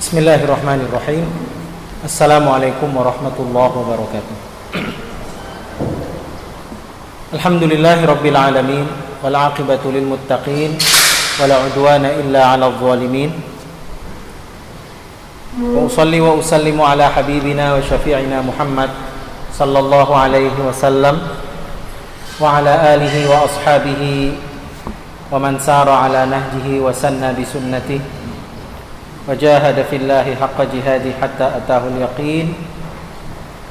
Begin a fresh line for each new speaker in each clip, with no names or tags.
Bismillahirrahmanirrahim. Assalamualaikum warahmatullahi wabarakatuh. Alhamdulillahi rabbil alamin, wal aqibatu lil muttaqin, wala udwana illa 'alal zalimin. Wa usalli wa usallimu ala habibina wa syafi'ina Muhammad sallallahu alaihi wasallam wa ala alihi wa ashabihi wa man sara ala nahjihi wa sanna bi sunnatihi وجاهد في الله حق جهاده حتى أتاه اليقين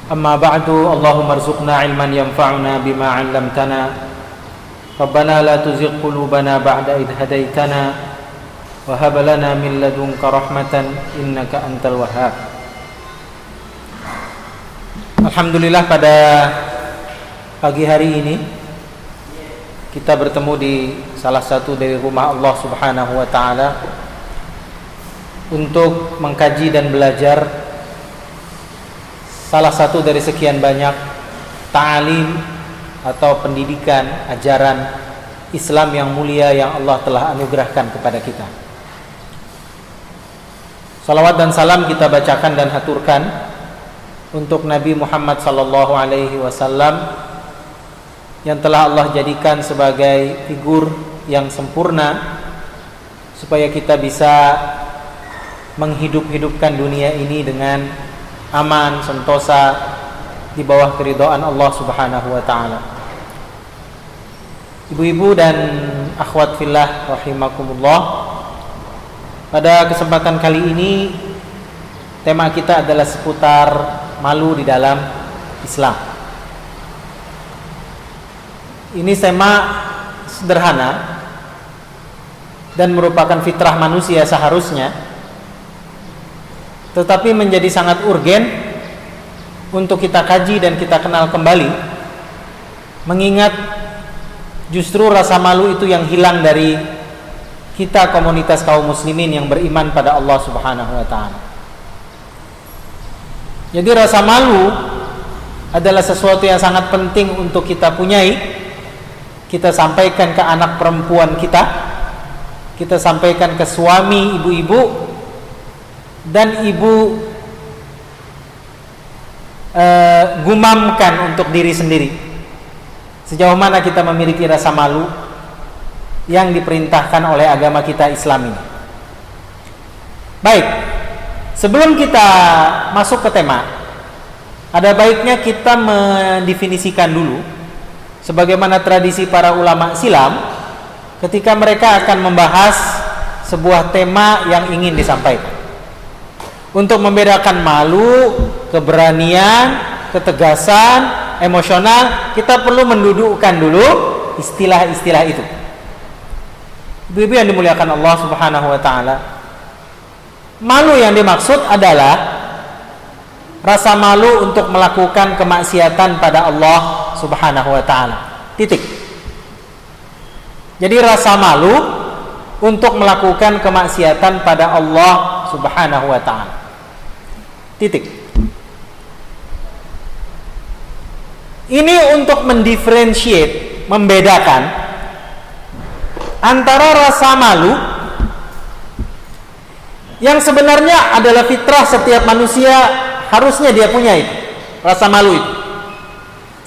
أما بعد اللهم ارزقنا علما ينفعنا بما علمتنا ربنا لا تزغ قلوبنا بعد إذ هديتنا وهب لنا من لدنك رحمة إنك أنت الوهاب. Alhamdulillah, pada pagi hari ini kita bertemu di salah satu dari rumah Allah Subhanahu wa taala untuk mengkaji dan belajar salah satu dari sekian banyak ta'alim atau pendidikan ajaran Islam yang mulia yang Allah telah anugerahkan kepada kita. Salawat dan salam kita bacakan dan haturkan untuk Nabi Muhammad sallallahu alaihi wasallam yang telah Allah jadikan sebagai figur yang sempurna supaya kita bisa menghidup-hidupkan dunia ini dengan aman, sentosa di bawah keridhaan Allah Subhanahu wa taala. Ibu-ibu dan akhwat fillah rahimakumullah, pada kesempatan kali ini tema kita adalah seputar malu di dalam Islam. Ini tema sederhana dan merupakan fitrah manusia seharusnya, tetapi menjadi sangat urgen untuk kita kaji dan kita kenal kembali, mengingat justru rasa malu itu yang hilang dari kita komunitas kaum muslimin yang beriman pada Allah Subhanahu wa taala. Jadi rasa malu adalah sesuatu yang sangat penting untuk kita punyai. Kita sampaikan ke anak perempuan kita sampaikan ke suami, ibu-ibu, dan ibu gumamkan untuk diri sendiri. Sejauh mana kita memiliki rasa malu yang diperintahkan oleh agama kita Islam ini. Baik, sebelum kita masuk ke tema, ada baiknya kita mendefinisikan dulu sebagaimana tradisi para ulama silam ketika mereka akan membahas sebuah tema yang ingin disampaikan. Untuk membedakan malu, keberanian, ketegasan, emosional, kita perlu mendudukkan dulu istilah-istilah itu. Ibu-ibu yang dimuliakan Allah Subhanahu wa taala, malu yang dimaksud adalah rasa malu untuk melakukan kemaksiatan pada Allah Subhanahu wa taala. Titik. Jadi rasa malu untuk melakukan kemaksiatan pada Allah Subhanahu wa taala. Titik. Ini untuk mendifferentiate, membedakan antara rasa malu yang sebenarnya adalah fitrah setiap manusia, harusnya dia punya itu, rasa malu itu.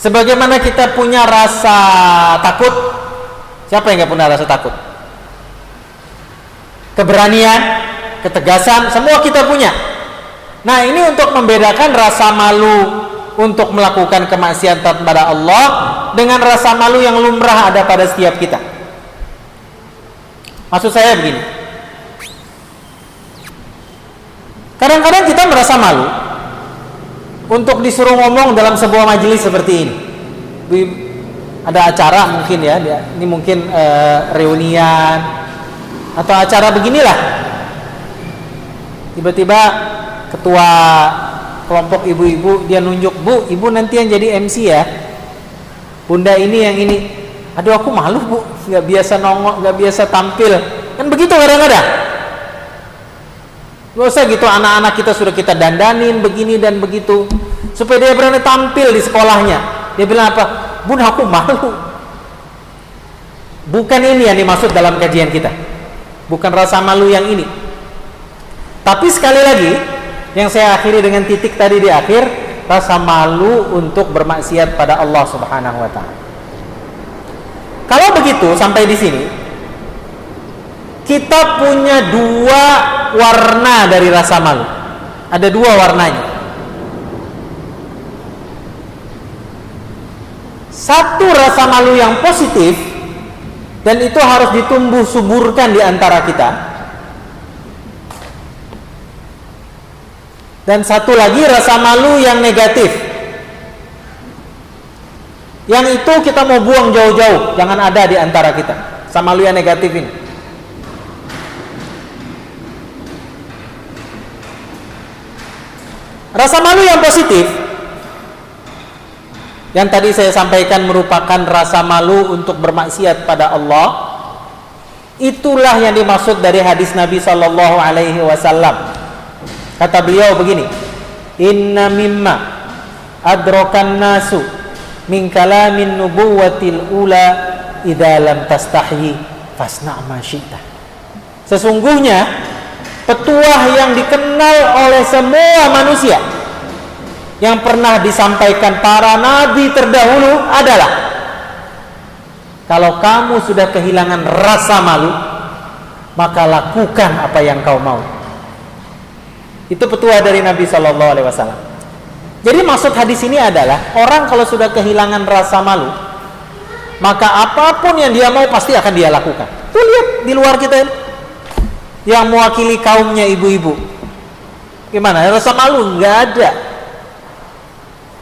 Sebagaimana kita punya rasa takut. Siapa yang gak punya rasa takut? Keberanian, ketegasan, semua kita punya. Nah, ini untuk membedakan rasa malu untuk melakukan kemaksiatan pada Allah dengan rasa malu yang lumrah ada pada setiap kita. Maksud saya begini, kadang-kadang kita merasa malu untuk disuruh ngomong dalam sebuah majelis seperti ini. Ada acara mungkin ya, ini mungkin reunian atau acara beginilah. Tiba-tiba ketua kelompok ibu-ibu dia nunjuk, "Bu, ibu nanti yang jadi MC ya. Bunda ini yang ini." Aduh, aku malu, Bu, nggak biasa nongol, nggak biasa tampil. Kan begitu kadang-kadang. Gak usah gitu, anak-anak kita sudah kita dandanin begini dan begitu supaya dia berani tampil di sekolahnya. Dia bilang apa? "Bun, aku malu." Bukan ini yang dimaksud dalam kajian kita. Bukan rasa malu yang ini. Tapi sekali lagi, yang saya akhiri dengan titik tadi di akhir, rasa malu untuk bermaksiat pada Allah Subhanahu wa taala. Kalau begitu sampai di sini, kita punya dua warna dari rasa malu. Ada dua warnanya. Satu rasa malu yang positif, dan itu harus ditumbuh suburkan di antara kita. Dan satu lagi rasa malu yang negatif, yang itu kita mau buang jauh-jauh, jangan ada di antara kita. Rasa malu yang negatif ini. Rasa malu yang positif, yang tadi saya sampaikan merupakan rasa malu untuk bermaksiat pada Allah. Itulah yang dimaksud dari hadis Nabi Sallallahu Alaihi Wasallam. Kata beliau begini, Inna mimma adrokan nasu min kalamin nubuwatil ula idza lam tastahyi fasna' ma syi'ta. Sesungguhnya petuah yang dikenal oleh semua manusia yang pernah disampaikan para nabi terdahulu adalah, kalau kamu sudah kehilangan rasa malu, maka lakukan apa yang kau mau. Itu petuah dari Nabi Sallallahu Alaihi Wasallam. Jadi maksud hadis ini adalah, orang kalau sudah kehilangan rasa malu, maka apapun yang dia mau pasti akan dia lakukan. Tuh lihat di luar kita ini, yang mewakili kaumnya ibu-ibu, gimana? Rasa malu nggak ada.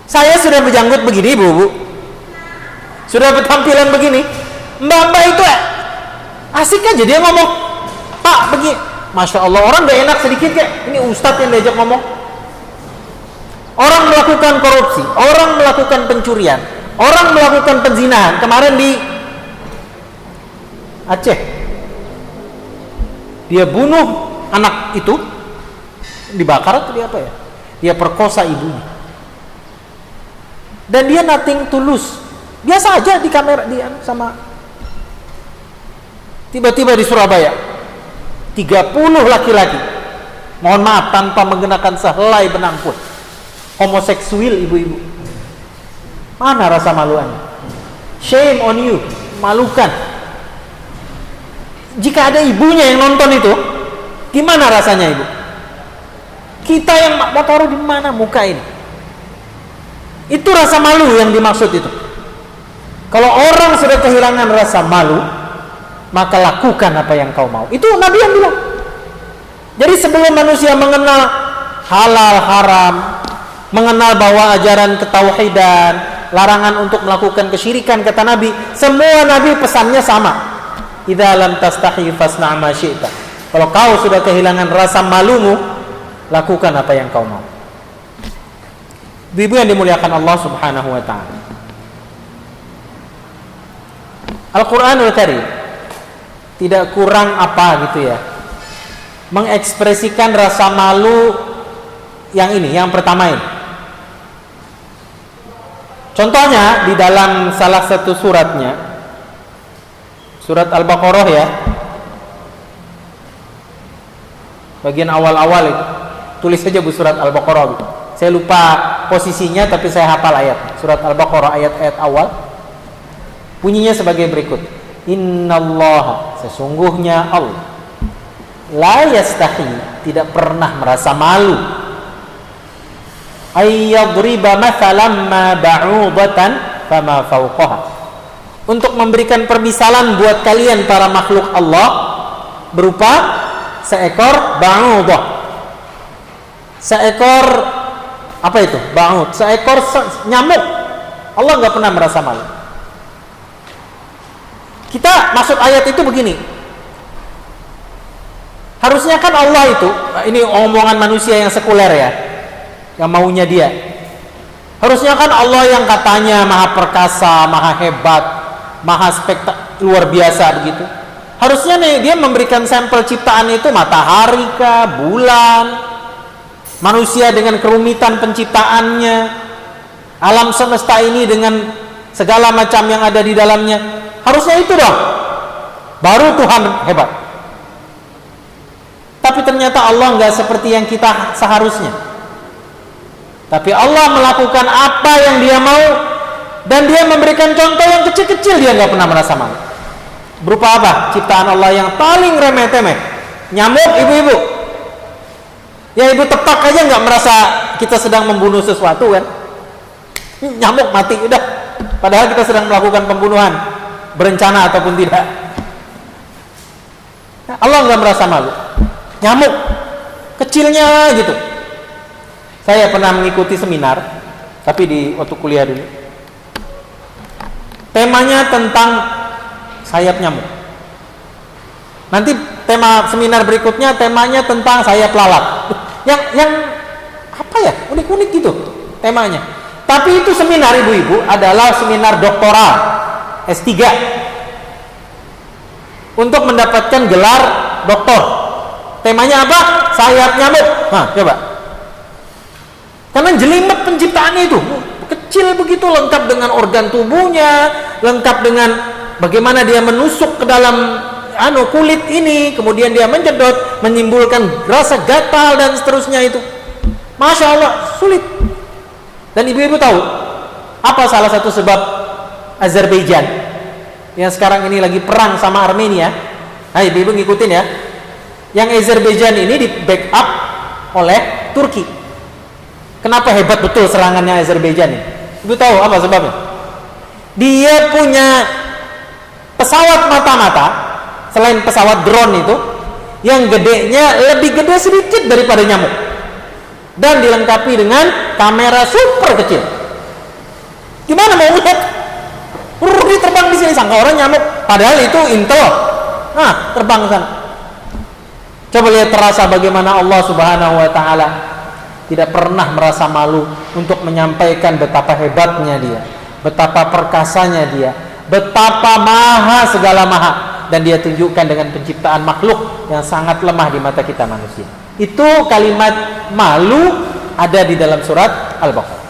Saya sudah berjanggut begini, ibu-ibu, sudah bertampilan begini, mbak-mbak itu asik aja dia ngomong, Pak begini, Masya Allah, orang gak enak sedikit ya, ini ustadz yang diajak ngomong. Orang melakukan korupsi, orang melakukan pencurian, orang melakukan penzinahan. Kemarin di Aceh, dia bunuh anak itu, dibakar atau dia apa ya, dia perkosa ibunya, dan dia nothing tulus, biasa aja di kamera dia sama. Tiba-tiba di Surabaya 30 laki-laki, mohon maaf, tanpa mengenakan sehelai benang pun, homoseksual ibu-ibu. Mana rasa maluannya? Shame on you, malukan. Jika ada ibunya yang nonton itu, gimana rasanya ibu? Kita yang mau taruh di mana muka ini? Itu rasa malu yang dimaksud itu. Kalau orang sudah kehilangan rasa malu, maka lakukan apa yang kau mau. Itu Nabi yang bilang. Jadi sebelum manusia mengenal halal haram, mengenal bahwa ajaran ketauhidan, larangan untuk melakukan kesyirikan, kata Nabi, semua Nabi pesannya sama. Idza lam tastahi fasna' ma syi'ta. Kalau kau sudah kehilangan rasa malumu, lakukan apa yang kau mau. Ibu yang dimuliakan Allah Subhanahu wa taala. Al-Qur'anul Karim tidak kurang apa gitu ya, mengekspresikan rasa malu yang ini, yang pertama ini. Contohnya di dalam salah satu suratnya, surat Al-Baqarah ya, bagian awal-awal itu, tulis saja bu surat Al-Baqarah gitu. Saya lupa posisinya tapi saya hafal ayat. Surat Al-Baqarah ayat-ayat awal bunyinya sebagai berikut. Innallaha, sesungguhnya Allah, la yastahi, tidak pernah merasa malu, ayyadriba mathalan ma ba'udatan fama fawqaha, untuk memberikan permisalan buat kalian para makhluk Allah berupa seekor ba'udah. Seekor apa itu? Ba'ud, seekor nyamuk. Allah nggak pernah merasa malu. Kita maksud ayat itu begini, harusnya kan Allah itu, ini omongan manusia yang sekuler ya, yang maunya dia, harusnya kan Allah yang katanya maha perkasa, maha hebat, maha luar biasa begitu, harusnya nih dia memberikan sampel ciptaan itu, matahari kah, bulan, manusia dengan kerumitan penciptaannya, alam semesta ini dengan segala macam yang ada di dalamnya. Harusnya itu dong, baru Tuhan hebat. Tapi ternyata Allah nggak seperti yang kita seharusnya. Tapi Allah melakukan apa yang Dia mau, dan Dia memberikan contoh yang kecil-kecil, Dia nggak pernah merasa malu. Berupa apa? Ciptaan Allah yang paling remeh-temeh, nyamuk, ibu-ibu. Ya ibu tepak aja nggak merasa kita sedang membunuh sesuatu kan? Nyamuk mati udah. Padahal kita sedang melakukan pembunuhan, berencana ataupun tidak. Allah nggak merasa malu. Nyamuk kecilnya gitu. Saya pernah mengikuti seminar, tapi di waktu kuliah dulu. Temanya tentang sayap nyamuk. Nanti tema seminar berikutnya temanya tentang sayap lalat. Yang apa ya? Unik-unik gitu temanya. Tapi itu seminar ibu-ibu adalah seminar doktoral S3 untuk mendapatkan gelar doktor. Temanya apa? Sayap nyamuk. Nah, coba. Karena jelimet penciptaannya itu kecil begitu, lengkap dengan organ tubuhnya, lengkap dengan bagaimana dia menusuk ke dalam kulit ini, kemudian dia menjedot, menimbulkan rasa gatal dan seterusnya itu. Masya Allah, sulit. Dan ibu-ibu tahu apa salah satu sebab Azerbaijan yang sekarang ini lagi perang sama Armenia? Nah, ibu-ibu ngikutin ya. Yang Azerbaijan ini di backup oleh Turki. Kenapa hebat betul serangannya Azerbaijan ini? Ibu tahu apa sebabnya? Dia punya pesawat mata-mata selain pesawat drone itu, yang gedenya lebih gede sedikit daripada nyamuk, dan dilengkapi dengan kamera super kecil. Gimana mau lihat? Dia terbang di sini sangka orang nyamuk, padahal itu intel. Nah, terbang ke sana. Coba lihat terasa bagaimana Allah Subhanahu wa taala tidak pernah merasa malu untuk menyampaikan betapa hebatnya Dia, betapa perkasanya Dia, betapa maha segala maha, dan Dia tunjukkan dengan penciptaan makhluk yang sangat lemah di mata kita manusia. Itu kalimat malu ada di dalam surat Al-Baqarah.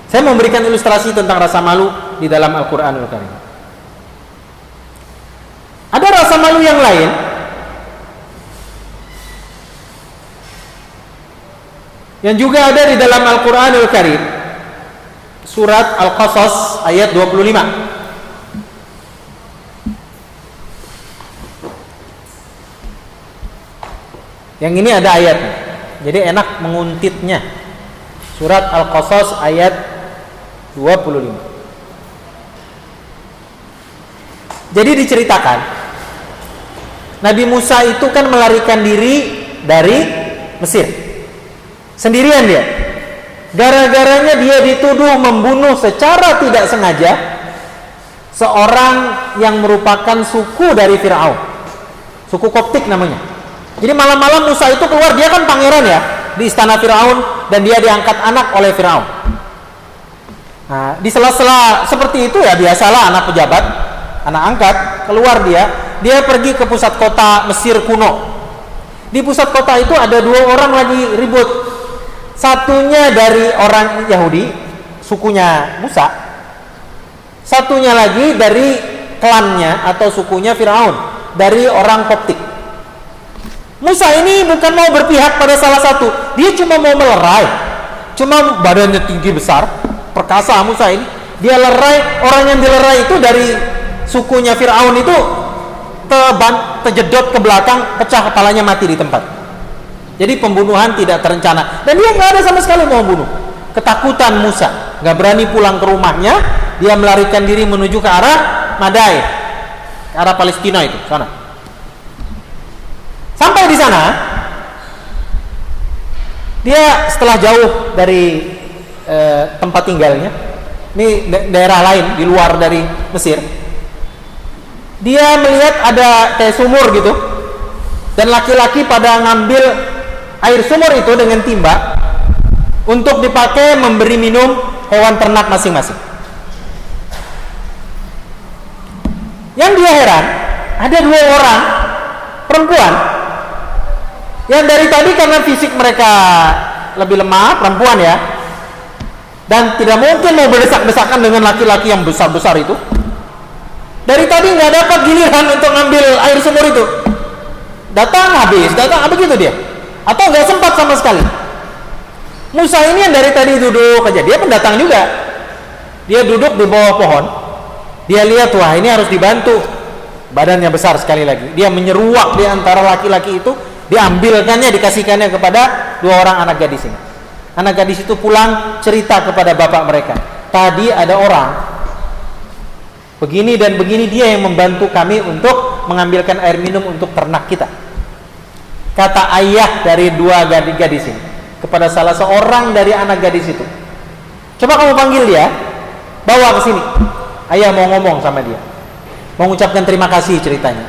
Saya memberikan ilustrasi tentang rasa malu di dalam Al-Qur'anul Karim. Ada rasa malu yang lain yang juga ada di dalam Al-Qur'anul Karim, surat Al-Qasas ayat 25. Yang ini ada ayatnya, jadi enak menguntitnya. Surat Al-Qasas ayat 25. Jadi diceritakan Nabi Musa itu kan melarikan diri dari Mesir sendirian dia. Gara-garanya dia dituduh membunuh secara tidak sengaja seorang yang merupakan suku dari Fir'aun, suku Koptik namanya. Jadi malam-malam Musa itu keluar, dia kan pangeran ya di istana Fir'aun, dan dia diangkat anak oleh Fir'aun. Nah, di sela-sela seperti itu ya biasalah anak pejabat, anak angkat, keluar dia pergi ke pusat kota Mesir kuno. Di pusat kota itu ada dua orang lagi ribut. Satunya dari orang Yahudi, sukunya Musa. Satunya lagi dari klannya atau sukunya Fir'aun, dari orang Koptik. Musa ini bukan mau berpihak pada salah satu, dia cuma mau melerai. Cuma badannya tinggi besar, perkasa Musa ini, dia lerai. Orang yang dilerai itu dari sukunya Fir'aun itu terjedot ke belakang, pecah kepalanya, mati di tempat. Jadi pembunuhan tidak terencana, dan dia nggak ada sama sekali mau bunuh. Ketakutan Musa, nggak berani pulang ke rumahnya, dia melarikan diri menuju ke arah Madai, ke arah Palestina itu sana. Sampai di sana, dia setelah jauh dari tempat tinggalnya, ini daerah lain di luar dari Mesir, dia melihat ada kayak sumur gitu, dan laki-laki pada ngambil air sumur itu dengan timba untuk dipakai memberi minum hewan ternak masing-masing. Yang dia heran, ada dua orang perempuan yang dari tadi karena fisik mereka lebih lemah, perempuan ya, dan tidak mungkin mau berdesak-desakan dengan laki-laki yang besar-besar itu. Dari tadi nggak dapat giliran untuk ngambil air sumur itu. Datang habis begitu dia. Atau nggak sempat sama sekali. Musa ini yang dari tadi duduk aja, dia pendatang juga. Dia duduk di bawah pohon. Dia lihat, wah ini harus dibantu. Badannya besar sekali lagi. Dia menyeruak di antara laki-laki itu, diambilkannya, dikasihkannya kepada dua orang anak gadis ini. Anak gadis itu pulang cerita kepada bapak mereka. Tadi ada orang begini dan begini, dia yang membantu kami untuk mengambilkan air minum untuk ternak kita. Kata ayah dari dua gadis ini kepada salah seorang dari anak gadis itu, coba kamu panggil dia, bawa ke sini. Ayah mau ngomong sama dia, mau mengucapkan terima kasih ceritanya.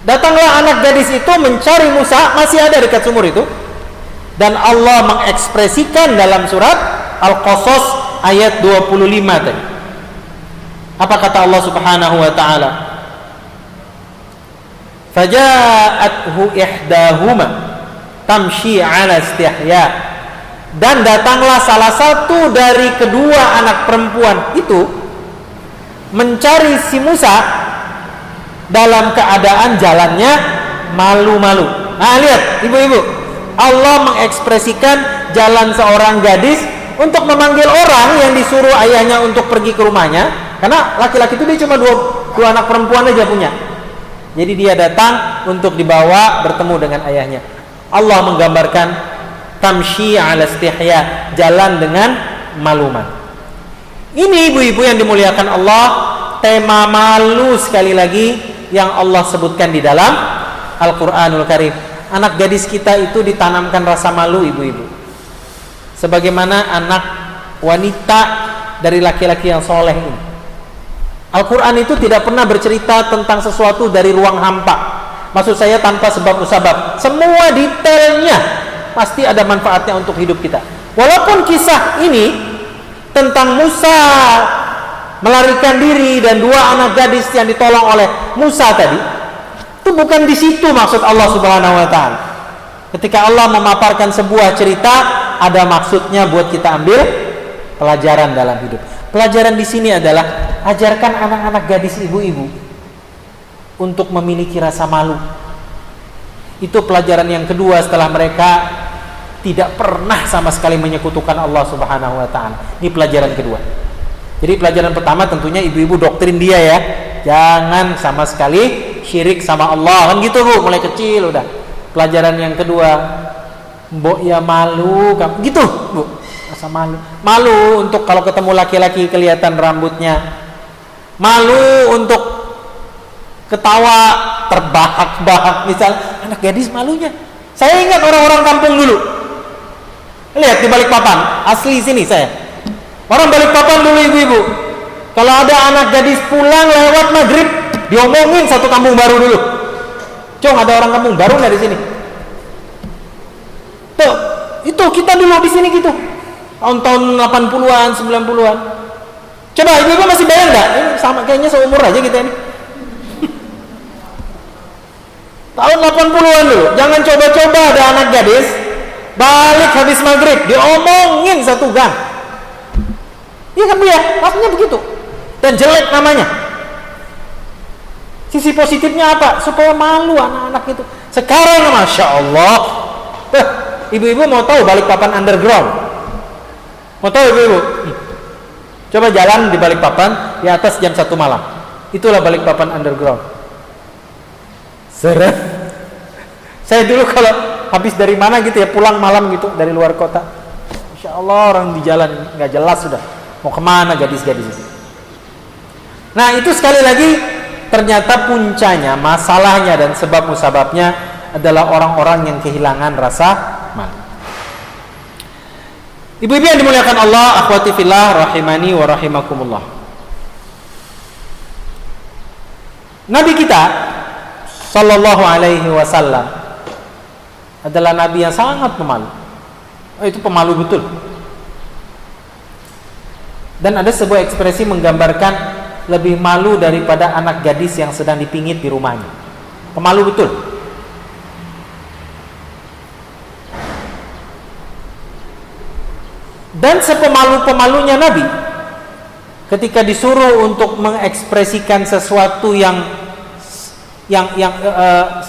Datanglah anak gadis itu mencari Musa, masih ada dekat sumur itu. Dan Allah mengekspresikan dalam surat Al-Qasas ayat 25 tadi. Apa kata Allah Subhanahu wa taala? Faja'athu ihdahuma tamshi 'ala istihya. Dan datanglah salah satu dari kedua anak perempuan itu mencari si Musa dalam keadaan jalannya malu-malu. Nah, lihat ibu-ibu, Allah mengekspresikan jalan seorang gadis untuk memanggil orang yang disuruh ayahnya untuk pergi ke rumahnya, karena laki-laki itu dia cuma dua anak perempuan aja punya. Jadi dia datang untuk dibawa bertemu dengan ayahnya. Allah menggambarkan tamshi 'ala istihya, jalan dengan malu-malu. Ini ibu-ibu yang dimuliakan Allah, tema malu sekali lagi yang Allah sebutkan di dalam Al-Qur'anul Karim. Anak gadis kita itu ditanamkan rasa malu, ibu-ibu. Sebagaimana anak wanita dari laki-laki yang soleh ini. Al-Quran itu tidak pernah bercerita tentang sesuatu dari ruang hampa. Maksud saya tanpa sebab musabab. Semua detailnya pasti ada manfaatnya untuk hidup kita. Walaupun kisah ini tentang Musa melarikan diri dan dua anak gadis yang ditolong oleh Musa tadi, itu bukan di situ maksud Allah Subhanahu wa taala. Ketika Allah memaparkan sebuah cerita, ada maksudnya buat kita ambil pelajaran dalam hidup. Pelajaran di sini adalah ajarkan anak-anak gadis ibu-ibu untuk memiliki rasa malu. Itu pelajaran yang kedua setelah mereka tidak pernah sama sekali menyekutukan Allah Subhanahu wa taala. Ini pelajaran kedua. Jadi pelajaran pertama tentunya ibu-ibu doktrin dia ya. Jangan sama sekali syirik sama Allah. Kan gitu Bu, mulai kecil udah. Pelajaran yang kedua, mbok ya malu kamu. Gitu, Bu. Rasa malu. Malu untuk kalau ketemu laki-laki kelihatan rambutnya. Malu untuk ketawa terbahak-bahak misal. Anak gadis malunya. Saya ingat orang-orang kampung dulu. Lihat di Balikpapan, asli sini saya. Orang Balikpapan dulu ibu-ibu, kalau ada anak gadis pulang lewat maghrib, diomongin satu kampung baru dulu. Cong, ada orang kampung baru nggak di sini? Tuh, itu kita dulu di sini gitu. Tahun-tahun 80-an, 90-an. Coba ibu-ibu masih bayang nggak? Ini sama kayaknya seumur aja kita ini. Tahun 80-an dulu. Jangan coba-coba ada anak gadis balik habis maghrib, diomongin satu gang. Iya kan Bu ya? Maksudnya begitu. Dan jelek namanya. Sisi positifnya apa? Supaya malu anak-anak itu. Sekarang Masya Allah, ibu-ibu mau tahu Balikpapan underground? Mau tahu ibu-ibu? Coba jalan di Balikpapan di atas jam 1 malam. Itulah Balikpapan underground. Seret. Saya dulu kalau habis dari mana gitu ya, pulang malam gitu dari luar kota, Masya Allah orang di jalan nggak jelas sudah mau kemana gadis-gadis itu. Nah itu sekali lagi ternyata puncanya, masalahnya dan sebab musababnya adalah orang-orang yang kehilangan rasa malu. Ibu-ibu yang dimuliakan Allah, akhwati fillah rahimani wa rahimakumullah. Nabi kita sallallahu alaihi wasallam adalah nabi yang sangat pemalu. Itu pemalu betul. Dan ada sebuah ekspresi menggambarkan lebih malu daripada anak gadis yang sedang dipingit di rumahnya. Pemalu betul. Dan sepemalu-pemalunya Nabi ketika disuruh untuk mengekspresikan sesuatu yang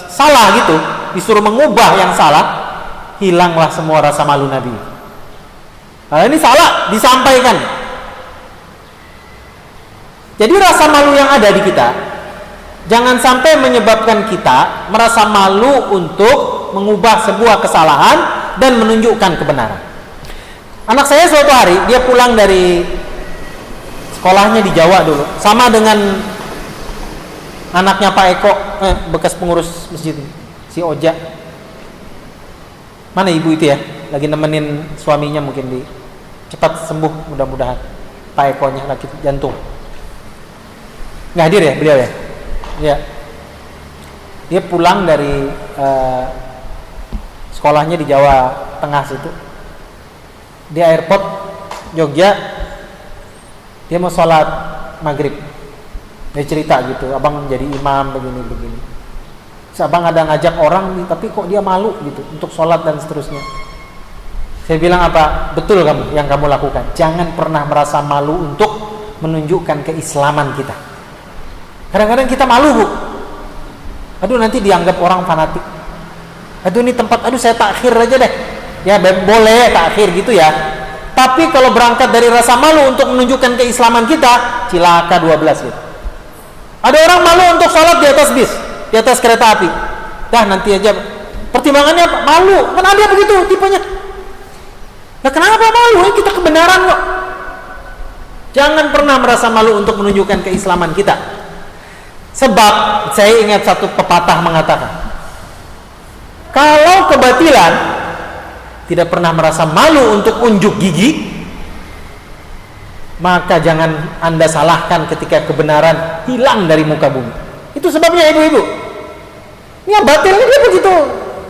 salah gitu, disuruh mengubah yang salah, hilanglah semua rasa malu Nabi. Nah, ini salah disampaikan. Jadi rasa malu yang ada di kita jangan sampai menyebabkan kita merasa malu untuk mengubah sebuah kesalahan dan menunjukkan kebenaran. Anak saya suatu hari dia pulang dari sekolahnya di Jawa dulu, sama dengan anaknya Pak Eko, bekas pengurus masjid, si Oja. Mana ibu itu ya? Lagi nemenin suaminya mungkin di cepat sembuh mudah-mudahan. Pak Ekonya lagi jantung. Nggak hadir ya beliau ya? Ya. Dia pulang dari sekolahnya di Jawa Tengah situ. Di airport Jogja, dia mau sholat maghrib. Dia cerita gitu, abang jadi imam begini. Terus abang ada ngajak orang, tapi kok dia malu gitu untuk sholat dan seterusnya. Saya bilang apa? Betul kamu yang kamu lakukan. Jangan pernah merasa malu untuk menunjukkan keislaman kita. Kadang-kadang kita malu, Bu. Aduh, nanti dianggap orang fanatik. Aduh, ini tempat, saya takhir aja deh. Ya boleh takhir gitu ya. Tapi kalau berangkat dari rasa malu untuk menunjukkan keislaman kita, cilaka 12 gitu. Ada orang malu untuk sholat di atas bis, di atas kereta api. Dah nanti aja. Pertimbangannya apa? Malu. Kan ada begitu tipenya. Nah, kenapa malu? Kita kebenaran kok. Jangan pernah merasa malu untuk menunjukkan keislaman kita. Sebab saya ingat satu pepatah mengatakan, kalau kebatilan tidak pernah merasa malu untuk unjuk gigi, maka jangan Anda salahkan ketika kebenaran hilang dari muka bumi. Itu sebabnya ibu-ibu. Ini batil ini dia begitu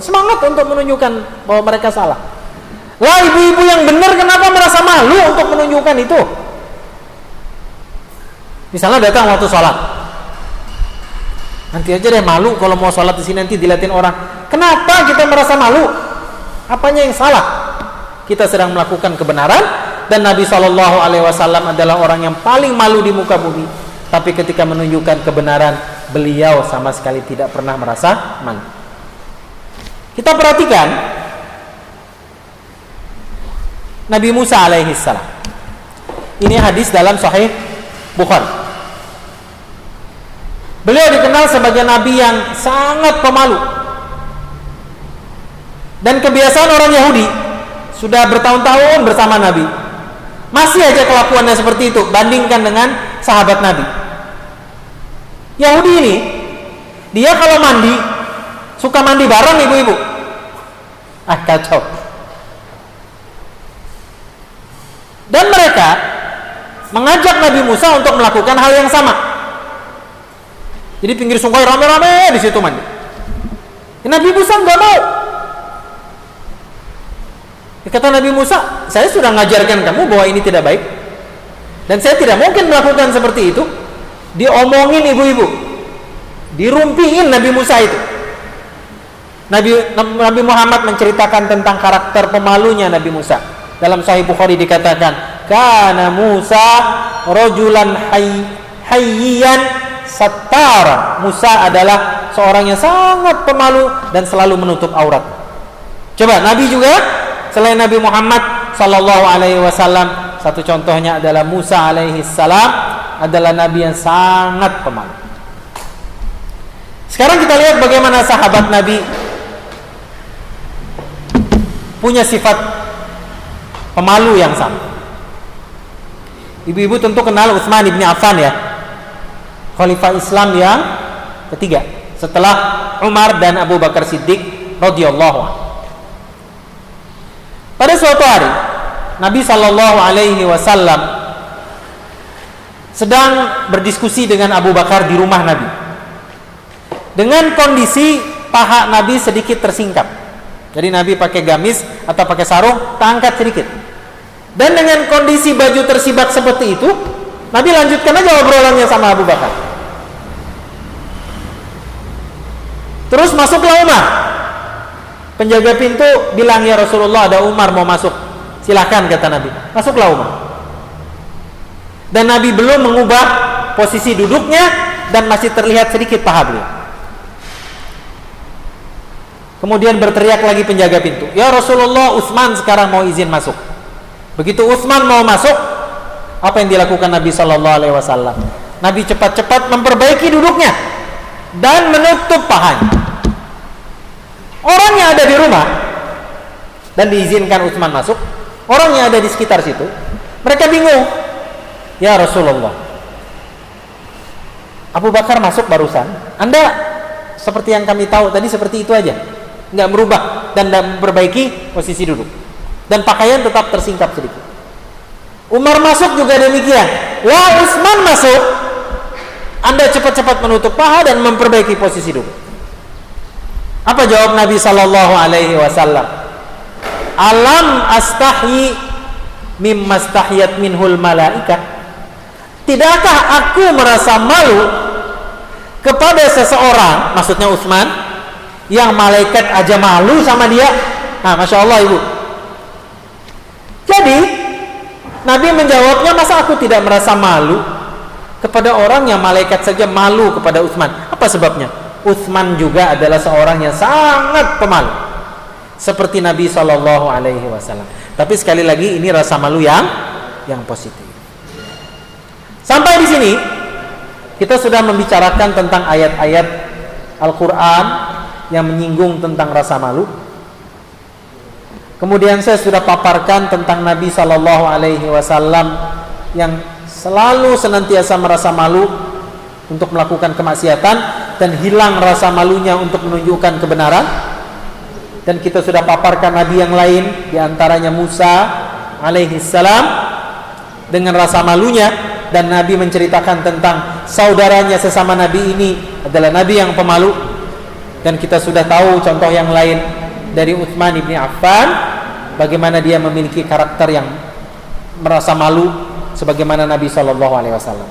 semangat untuk menunjukkan bahwa mereka salah. Lah ibu-ibu yang benar kenapa merasa malu untuk menunjukkan itu? Misalnya datang waktu sholat, nanti aja deh malu kalau mau sholat di sini nanti dilihatin orang. Kenapa kita merasa malu? Apanya yang salah? Kita sedang melakukan kebenaran dan Nabi SAW adalah orang yang paling malu di muka bumi. Tapi ketika menunjukkan kebenaran, beliau sama sekali tidak pernah merasa malu. Kita perhatikan Nabi Musa alaihissalam. Ini hadis dalam Sahih Bukhari. Beliau dikenal sebagai nabi yang sangat pemalu. Dan kebiasaan orang Yahudi sudah bertahun-tahun bersama Nabi, masih aja kelakuannya seperti itu. Bandingkan dengan sahabat Nabi. Yahudi ini, dia kalau mandi suka mandi bareng ibu-ibu. Kacau. Dan mereka mengajak Nabi Musa untuk melakukan hal yang sama. Jadi pinggir sungai rame-rame di situ mandi. Nabi Musa nggak mau. Kata Nabi Musa, saya sudah ngajarkan kamu bahwa ini tidak baik, dan saya tidak mungkin melakukan seperti itu. Diomongin ibu-ibu, dirumpiin Nabi Musa itu. Nabi Muhammad menceritakan tentang karakter pemalunya Nabi Musa. Dalam Sahih Bukhari dikatakan, kana Musa rajulan hayyan sattar. Musa adalah seorang yang sangat pemalu dan selalu menutup aurat. Coba Nabi juga selain Nabi Muhammad sallallahu alaihi wasallam, satu contohnya adalah Musa alaihi salam adalah nabi yang sangat pemalu. Sekarang kita lihat bagaimana sahabat Nabi punya sifat pemalu yang sama. Ibu-ibu tentu kenal Utsman bin Affan ya, khalifah Islam yang ketiga setelah Umar dan Abu Bakar Siddiq radhiyallahu anhu. Pada suatu hari Nabi sallallahu alaihi wasallam sedang berdiskusi dengan Abu Bakar di rumah Nabi, dengan kondisi paha Nabi sedikit tersingkap. Jadi Nabi pakai gamis atau pakai sarung, terangkat sedikit. Dan dengan kondisi baju tersibak seperti itu, Nabi lanjutkan aja obrolannya sama Abu Bakar. Terus masuklah Umar. Penjaga pintu bilang, ya Rasulullah, ada Umar mau masuk. Silakan, kata Nabi. Masuklah Umar. Dan Nabi belum mengubah posisi duduknya dan masih terlihat sedikit paha beliau. Kemudian berteriak lagi penjaga pintu, "Ya Rasulullah, Utsman sekarang mau izin masuk." Begitu Utsman mau masuk, apa yang dilakukan Nabi Shallallahu Alaihi Wasallam? Nabi cepat-cepat memperbaiki duduknya dan menutup pahanya. Orang yang ada di rumah dan diizinkan Utsman masuk, orang yang ada di sekitar situ, mereka bingung. "Ya Rasulullah, Abu Bakar masuk barusan. Anda seperti yang kami tahu tadi seperti itu aja, nggak merubah dan nggak memperbaiki posisi duduk, dan pakaian tetap tersingkap sedikit. Umar masuk juga demikian. Wah, Utsman masuk, Anda cepat-cepat menutup paha dan memperbaiki posisi duduk." Apa jawab Nabi Sallallahu Alaihi Wasallam? "Alam astahyi mimma stahiyat minhul malaikat." Tidakkah aku merasa malu kepada seseorang, maksudnya Utsman, yang malaikat aja malu sama dia? Nah, Masya Allah ibu. Jadi Nabi menjawabnya, masa aku tidak merasa malu kepada orang yang malaikat saja malu kepada Utsman? Apa sebabnya? Utsman juga adalah seorang yang sangat pemalu seperti Nabi Shallallahu Alaihi Wasallam. Tapi sekali lagi ini rasa malu yang positif. Sampai di sini kita sudah membicarakan tentang ayat-ayat Al-Quran yang menyinggung tentang rasa malu. Kemudian saya sudah paparkan tentang Nabi Shallallahu Alaihi Wasallam yang selalu senantiasa merasa malu untuk melakukan kemaksiatan dan hilang rasa malunya untuk menunjukkan kebenaran. Dan kita sudah paparkan Nabi yang lain, diantaranya Musa alaihi salam dengan rasa malunya, dan Nabi menceritakan tentang saudaranya sesama Nabi ini adalah Nabi yang pemalu. Dan kita sudah tahu contoh yang lain dari Utsman ibn Affan, bagaimana dia memiliki karakter yang merasa malu sebagaimana Nabi Shallallahu Alaihi Wasallam.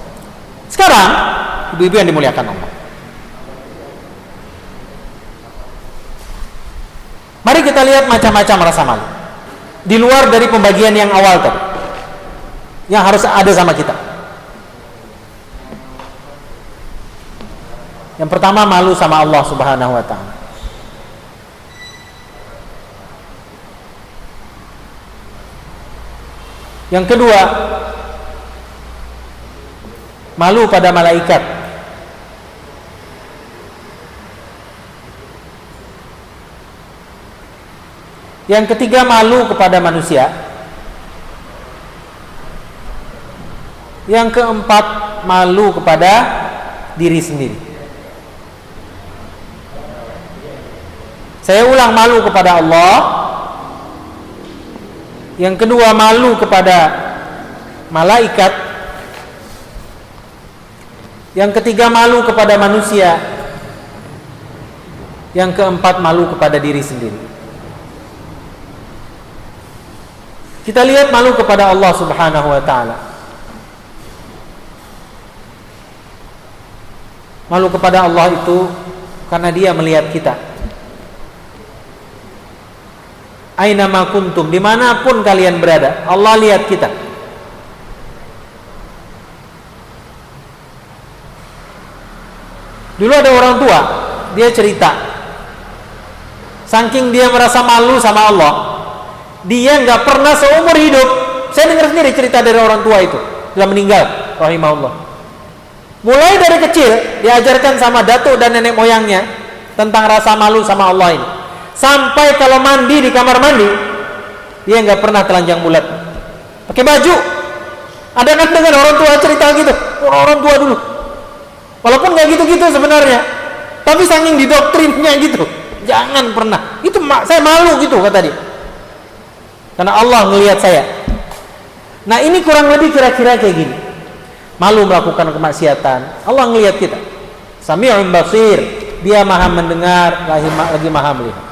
Sekarang ibu-ibu yang dimuliakan Allah, mari kita lihat macam-macam rasa malu di luar dari pembagian yang awal tadi yang harus ada sama kita. Yang pertama, malu sama Allah Subhanahu wa Ta'ala. Yang kedua, malu pada malaikat. Yang ketiga, malu kepada manusia. Yang keempat, malu kepada diri sendiri. Saya ulang, malu kepada Allah. Yang kedua, malu kepada malaikat. Yang ketiga, malu kepada manusia. Yang keempat, malu kepada diri sendiri. Kita lihat malu kepada Allah Subhanahu wa Ta'ala. Malu kepada Allah itu karena Dia melihat kita. Aina ma kuntum, dimanapun kalian berada, Allah lihat kita. Dulu ada orang tua, dia cerita, saking dia merasa malu sama Allah, dia nggak pernah seumur hidup. Saya dengar sendiri cerita dari orang tua itu, sudah meninggal, rahimahullah. Mulai dari kecil diajarkan sama datuk dan nenek moyangnya tentang rasa malu sama Allah ini. Sampai kalau mandi di kamar mandi, dia nggak pernah telanjang bulat, pakai baju. Ada kan dengan orang tua cerita gitu, orang tua dulu. Walaupun nggak gitu-gitu sebenarnya, tapi saking didoktrinnya gitu, jangan pernah. Itu saya malu gitu kata dia, karena Allah ngelihat saya. Nah ini kurang lebih kira-kira kayak gini. Malu melakukan kemaksiatan, Allah ngelihat kita. Sami'un basir, Dia maha mendengar, lagi maha melihat.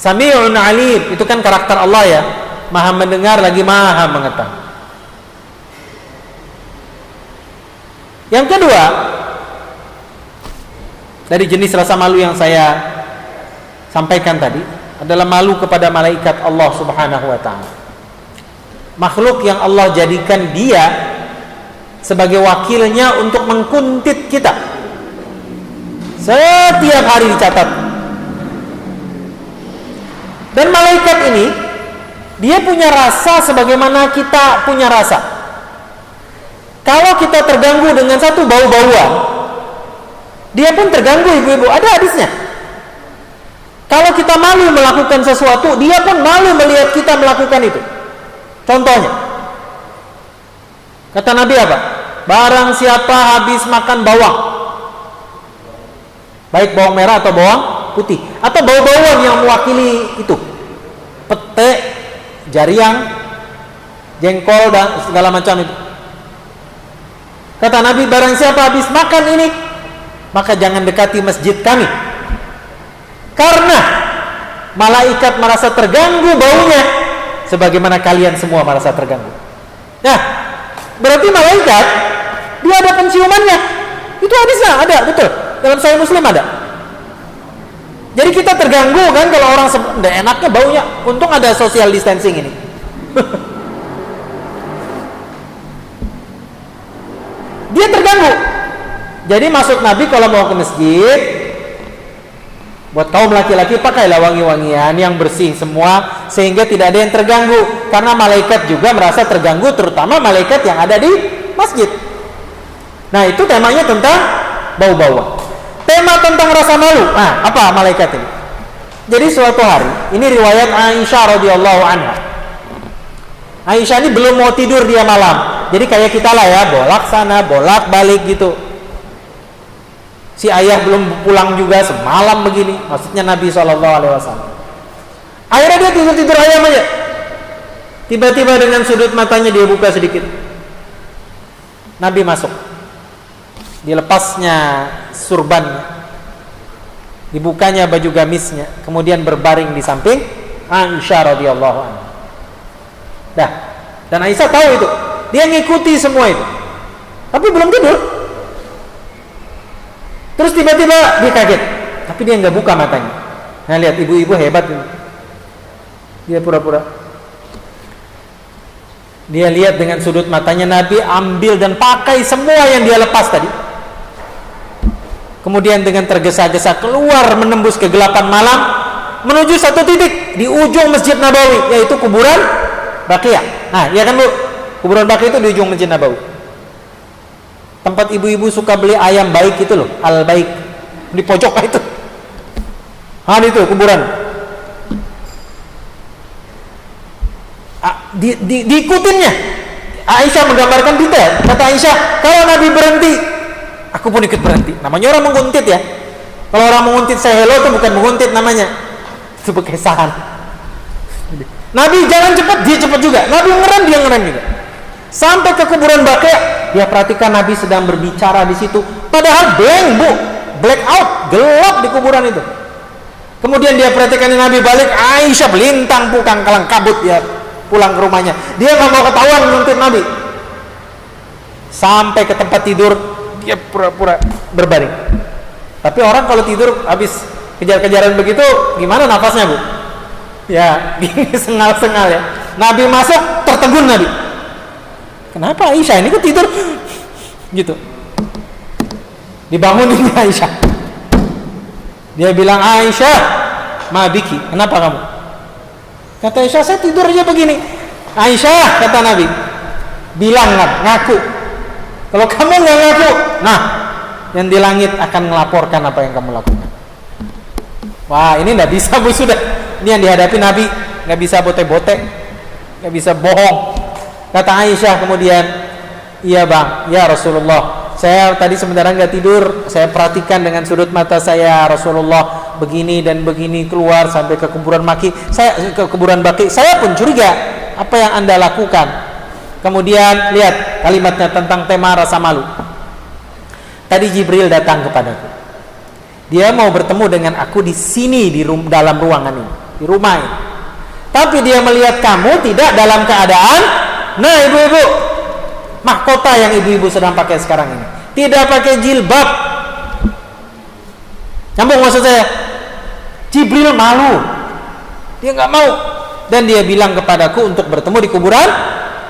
Sami'un alim, itu kan karakter Allah ya, maha mendengar lagi maha mengetahui. Yang kedua, dari jenis rasa malu yang saya sampaikan tadi adalah malu kepada malaikat Allah Subhanahu wa Ta'ala. Makhluk yang Allah jadikan dia sebagai wakilnya untuk mengkuntit kita, Setiap hari dicatat. Dan malaikat ini dia punya rasa sebagaimana kita punya rasa. Kalau kita terganggu dengan satu bau-bauan, dia pun terganggu, ibu-ibu. Ada hadisnya. Kalau kita malu melakukan sesuatu, dia pun malu melihat kita melakukan itu. Contohnya, kata Nabi apa? Barang siapa habis makan bawang, baik bawang merah atau bawang putih, atau bau-bauan yang mewakili itu, pete, jariang, jengkol, dan segala macam itu. Kata Nabi, barang siapa habis makan ini, maka jangan dekati masjid kami, karena malaikat merasa terganggu baunya sebagaimana kalian semua merasa terganggu. Nah, berarti malaikat dia ada penciumannya. Itu hadisnya ada, betul. Dalam Sahih Muslim ada. Jadi kita terganggu kan kalau orang enggak enaknya baunya. Untung ada social distancing ini. Dia terganggu. Jadi maksud Nabi kalau mau ke masjid, buat kaum laki-laki pakailah wangi-wangian yang bersih semua sehingga tidak ada yang terganggu, karena malaikat juga merasa terganggu, terutama malaikat yang ada di masjid. Nah, itu temanya tentang bau-bauan. Tema tentang rasa malu. Nah, apa malaikat ini? Jadi suatu hari, ini riwayat Aisyah radhiyallahu anha. Aisyah ini belum mau tidur dia malam. Jadi kayak kita lah ya, bolak sana, bolak balik gitu. Si ayah belum pulang juga semalam begini. Maksudnya Nabi SAW. Akhirnya dia tidur-tidur ayam aja. Tiba-tiba dengan sudut matanya dia buka sedikit. Nabi masuk. Dilepasnya surbannya, dibukanya baju gamisnya, kemudian berbaring di samping Aisyah radhiyallahu anha. Dan Aisyah tahu itu. Dia ngikuti semua itu. Tapi belum tidur. Terus tiba-tiba dia kaget, tapi dia nggak buka matanya. Nah, lihat ibu-ibu hebat ini. Dia pura-pura. Dia lihat dengan sudut matanya Nabi ambil dan pakai semua yang dia lepas tadi. Kemudian dengan tergesa-gesa keluar menembus kegelapan malam menuju satu titik di ujung Masjid Nabawi, yaitu kuburan Baqiyah. Nah, ya kan Bu? Kuburan Baqiyah itu di ujung Masjid Nabawi. Tempat ibu-ibu suka beli ayam baik itu loh, al baik, di pojok itu. Itu kuburan. Diikutinnya. Aisyah menggambarkan detail. Kata Aisyah, kalau Nabi berhenti, aku pun ikut berhenti. Namanya orang menguntit ya. Kalau orang menguntit saya hello itu bukan menguntit namanya, itu berkesahan. Nabi jalan cepat, dia cepat juga. Nabi ngerem, dia ngerem juga. Sampai ke kuburan Baqiyah, dia perhatikan Nabi sedang berbicara di situ. Padahal blank Bu, black out, gelap di kuburan itu. Kemudian dia perhatikan Nabi balik, Aisyah belintang pukang kalang kabut dia pulang ke rumahnya. Dia nggak mau ketahuan menuntut Nabi. Sampai ke tempat tidur, dia pura-pura berbaring. Tapi orang kalau tidur habis kejar-kejaran begitu, gimana nafasnya Bu? Ya, gini sengal-sengal ya. Nabi masuk, tertegun Nabi. Kenapa Aisyah ini kok tidur gitu? Dibangunin Aisyah. Dia bilang, Aisyah, ma biki, kenapa kamu? Kata Aisyah, saya tidur aja begini. Aisyah, kata Nabi, bilang ngaku. Kalau kamu nggak ngaku, nah, yang di langit akan melaporkan apa yang kamu lakukan. Wah, ini nggak bisa Bu, sudah. Ini yang dihadapi Nabi, nggak bisa bote-bote, nggak bisa bohong. Kata Aisyah kemudian, iya bang, ya Rasulullah, saya tadi sebenarnya nggak tidur, saya perhatikan dengan sudut mata saya Rasulullah begini dan begini keluar sampai ke kuburan Baqi. Saya pun curiga apa yang Anda lakukan. Kemudian lihat kalimatnya tentang tema rasa malu. Tadi Jibril datang kepadaku. Dia mau bertemu dengan aku di sini dalam ruangan ini, di rumah ini. Tapi dia melihat kamu tidak dalam keadaan. Nah ibu-ibu, mahkota yang ibu-ibu sedang pakai sekarang ini tidak pakai jilbab. Nyambung maksud saya? Jibril malu, dia nggak mau, dan dia bilang kepadaku untuk bertemu di kuburan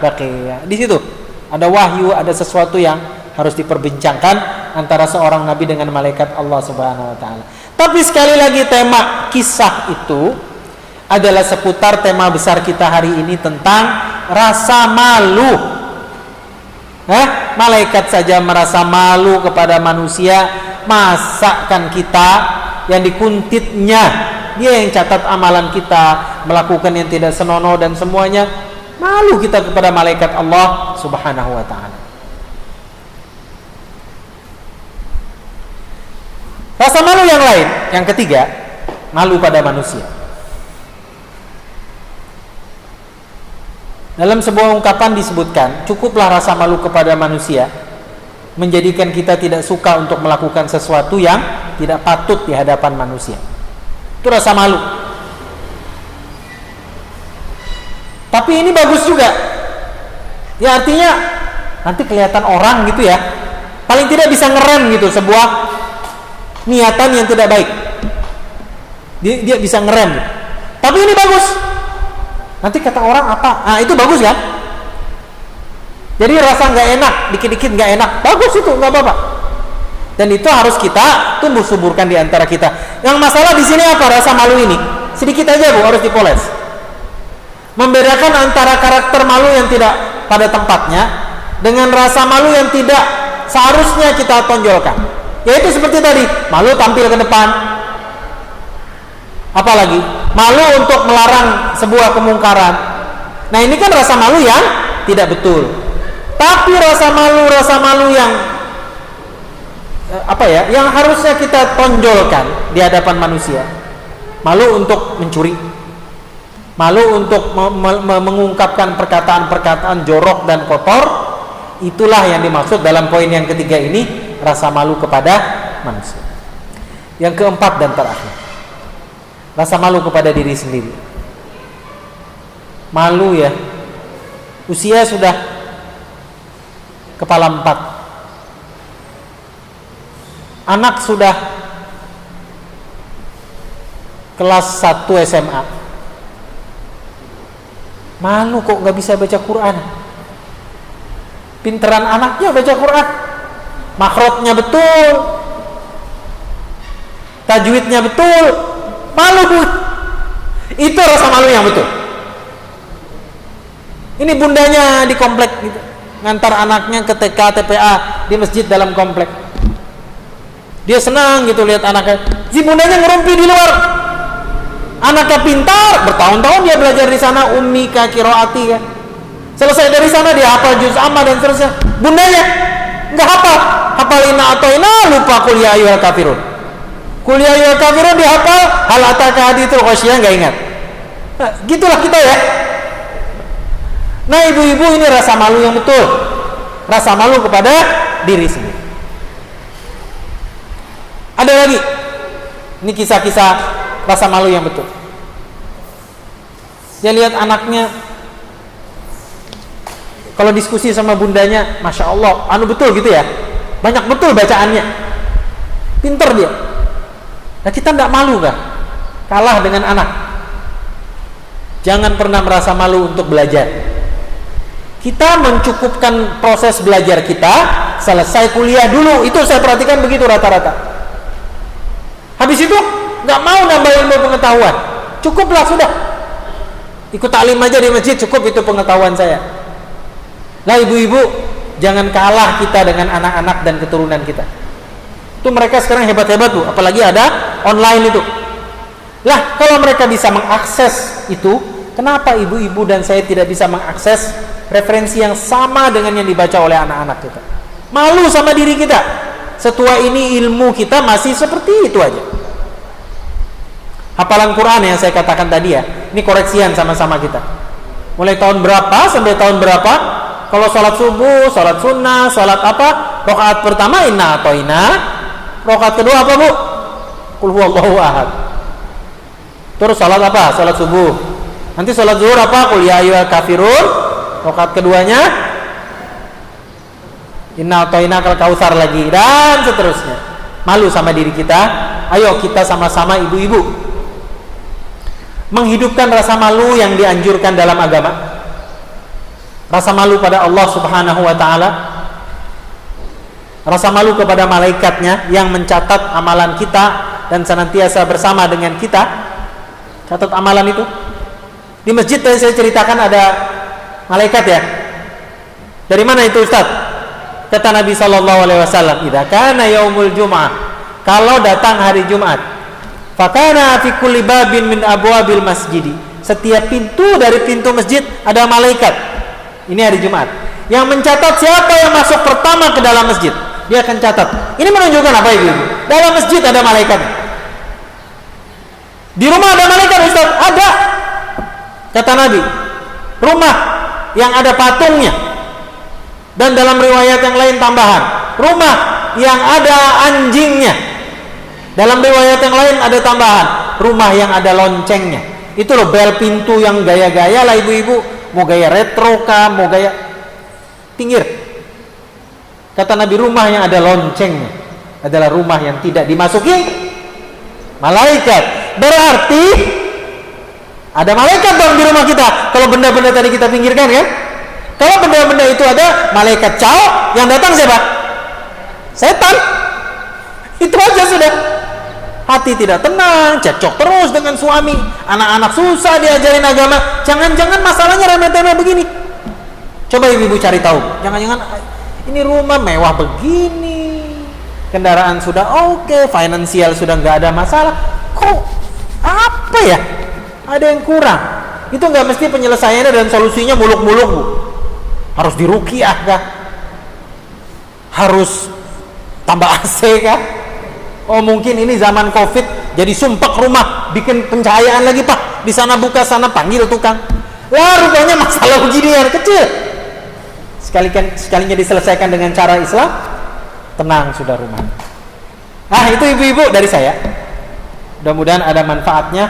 Baqiyah. Di situ ada wahyu, ada sesuatu yang harus diperbincangkan antara seorang nabi dengan malaikat Allah Subhanahu wa taala. Tapi sekali lagi tema kisah itu adalah seputar tema besar kita hari ini tentang rasa malu. Malaikat saja merasa malu kepada manusia, masakan kita yang dikuntitnya, dia yang catat amalan kita, melakukan yang tidak senonoh dan semuanya, malu kita kepada malaikat Allah Subhanahu wa taala. Rasa malu yang lain, yang ketiga, malu pada manusia. Dalam sebuah ungkapan disebutkan, cukuplah rasa malu kepada manusia menjadikan kita tidak suka untuk melakukan sesuatu yang tidak patut di hadapan manusia. Itu rasa malu. Tapi ini bagus juga. Ya artinya nanti kelihatan orang gitu ya. Paling tidak bisa ngerem gitu sebuah niatan yang tidak baik. Dia bisa ngerem. Tapi ini bagus. Nanti kata orang apa? Nah itu bagus kan? Jadi rasa nggak enak, dikit-dikit nggak enak, bagus itu, nggak apa-apa. Dan itu harus kita tumbuh suburkan di antara kita. Yang masalah di sini apa? Rasa malu ini sedikit aja bu, harus dipoles. Membedakan antara karakter malu yang tidak pada tempatnya dengan rasa malu yang tidak seharusnya kita tonjolkan. Yaitu seperti tadi, malu tampil ke depan. Apalagi malu untuk melarang sebuah kemungkaran. Nah ini kan rasa malu yang tidak betul. Tapi rasa malu yang yang harusnya kita tonjolkan di hadapan manusia. Malu untuk mencuri, malu untuk mengungkapkan perkataan-perkataan jorok dan kotor. Itulah yang dimaksud dalam poin yang ketiga ini, rasa malu kepada manusia. Yang keempat dan terakhir, rasa malu kepada diri sendiri. Malu ya, usia sudah kepala 4, anak sudah kelas 1 SMA, malu kok gak bisa baca Quran. Pinteran anaknya baca Quran, makhrajnya betul, tajwidnya betul, malu bu. Itu rasa malu yang betul. Ini bundanya di komplek gitu, ngantar anaknya ke TK TPA di masjid dalam komplek. Dia senang gitu lihat anaknya, si bundanya ngerumpi di luar. Anaknya pintar, bertahun-tahun dia belajar di sana, ummika qiraati kan. Selesai dari sana dia hafal juz amma dan seterusnya. Bundanya nggak hafal inna atau inna, lupa qul ya ayyuhal kafirun. Qul ya ayyuhal kafirun dihafal, hal ataka haditsul ghasyiyah nggak ingat. Nah, gitulah kita ya. Nah ibu-ibu, ini rasa malu yang betul, rasa malu kepada diri sendiri. Ada lagi, ini kisah-kisah rasa malu yang betul. Dia lihat anaknya kalau diskusi sama bundanya, masya Allah, betul gitu ya, banyak betul bacaannya, pinter dia. Nah kita tidak malu kan, kalah dengan anak. Jangan pernah merasa malu untuk belajar. Kita mencukupkan proses belajar kita, selesai kuliah dulu, itu saya perhatikan begitu rata-rata. Habis itu nggak mau nambah ilmu pengetahuan, cukuplah sudah, ikut taklim aja di masjid, cukup itu pengetahuan saya. Lah ibu-ibu, jangan kalah kita dengan anak-anak dan keturunan kita. Itu mereka sekarang hebat-hebat tuh, apalagi ada online itu. Lah kalau mereka bisa mengakses itu, kenapa ibu-ibu dan saya tidak bisa mengakses referensi yang sama dengan yang dibaca oleh anak-anak kita? Malu sama diri kita. Setua ini ilmu kita masih seperti itu aja. Hafalan Quran yang saya katakan tadi ya, ini koreksian sama-sama kita. Mulai tahun berapa sampai tahun berapa? Kalau sholat subuh, sholat sunnah, sholat apa? Rakaat pertama inna atau inna. Rakaat kedua apa bu? Qul huwallahu ahad. Terus sholat apa? Sholat subuh. Nanti sholat zuhur apa? Qul ya ayyuhal kafirun. Rakaat keduanya inna atau inna kal kautsar lagi, dan seterusnya. Malu sama diri kita. Ayo kita sama-sama ibu-ibu menghidupkan rasa malu yang dianjurkan dalam agama. Rasa malu pada Allah Subhanahu wa ta'ala, Rasa malu kepada malaikatnya yang mencatat amalan kita dan senantiasa bersama dengan kita. Catat amalan itu. Di masjid tadi saya ceritakan ada malaikat ya. Dari mana itu Ustaz? Kata Nabi SAW, "Idza kana yaumul Jum'ah," kalau datang hari Jumat, "fakana fi kulli babin min abwabil masjidi," setiap pintu dari pintu masjid ada malaikat. Ini hari Jumat yang mencatat siapa yang masuk pertama ke dalam masjid. Dia akan catat. Ini menunjukkan apa Ibu? Dalam masjid ada malaikat. Di rumah ada malaikat Ustaz? Ada. Kata Nabi, rumah yang ada patungnya. Dan dalam riwayat yang lain tambahan, rumah yang ada anjingnya. Dalam riwayat yang lain ada tambahan, rumah yang ada loncengnya. Itu loh bel pintu yang gaya-gaya lah ibu-ibu. Mau gaya retro kah, mau gaya pinggir. Kata Nabi, rumah yang ada loncengnya adalah rumah yang tidak dimasuki malaikat. Berarti ada malaikat dong di rumah kita. Kalau benda-benda tadi kita pinggirkan kan? Kalau benda-benda itu ada, malaikat cao, yang datang siapa? Setan. Itu aja sudah. Hati tidak tenang, cekcok terus dengan suami, anak-anak susah diajarin agama. Jangan-jangan masalahnya remeh-temeh begini. Coba ibu-ibu cari tahu. Jangan-jangan ini rumah mewah begini, kendaraan sudah oke, finansial sudah nggak ada masalah. Kok apa ya? Ada yang kurang. Itu nggak mesti penyelesaiannya dan solusinya muluk-muluk Bu. Harus diruqyah kah? Harus tambah AC kah? Oh mungkin ini zaman COVID, jadi sumpek rumah, bikin pencahayaan lagi Pak. Di sana buka, sana panggil tukang. Wah rupanya masalah begini yang kecil. Sekalinya diselesaikan dengan cara Islam, tenang sudah rumah. Nah itu ibu-ibu dari saya. Mudah-mudahan ada manfaatnya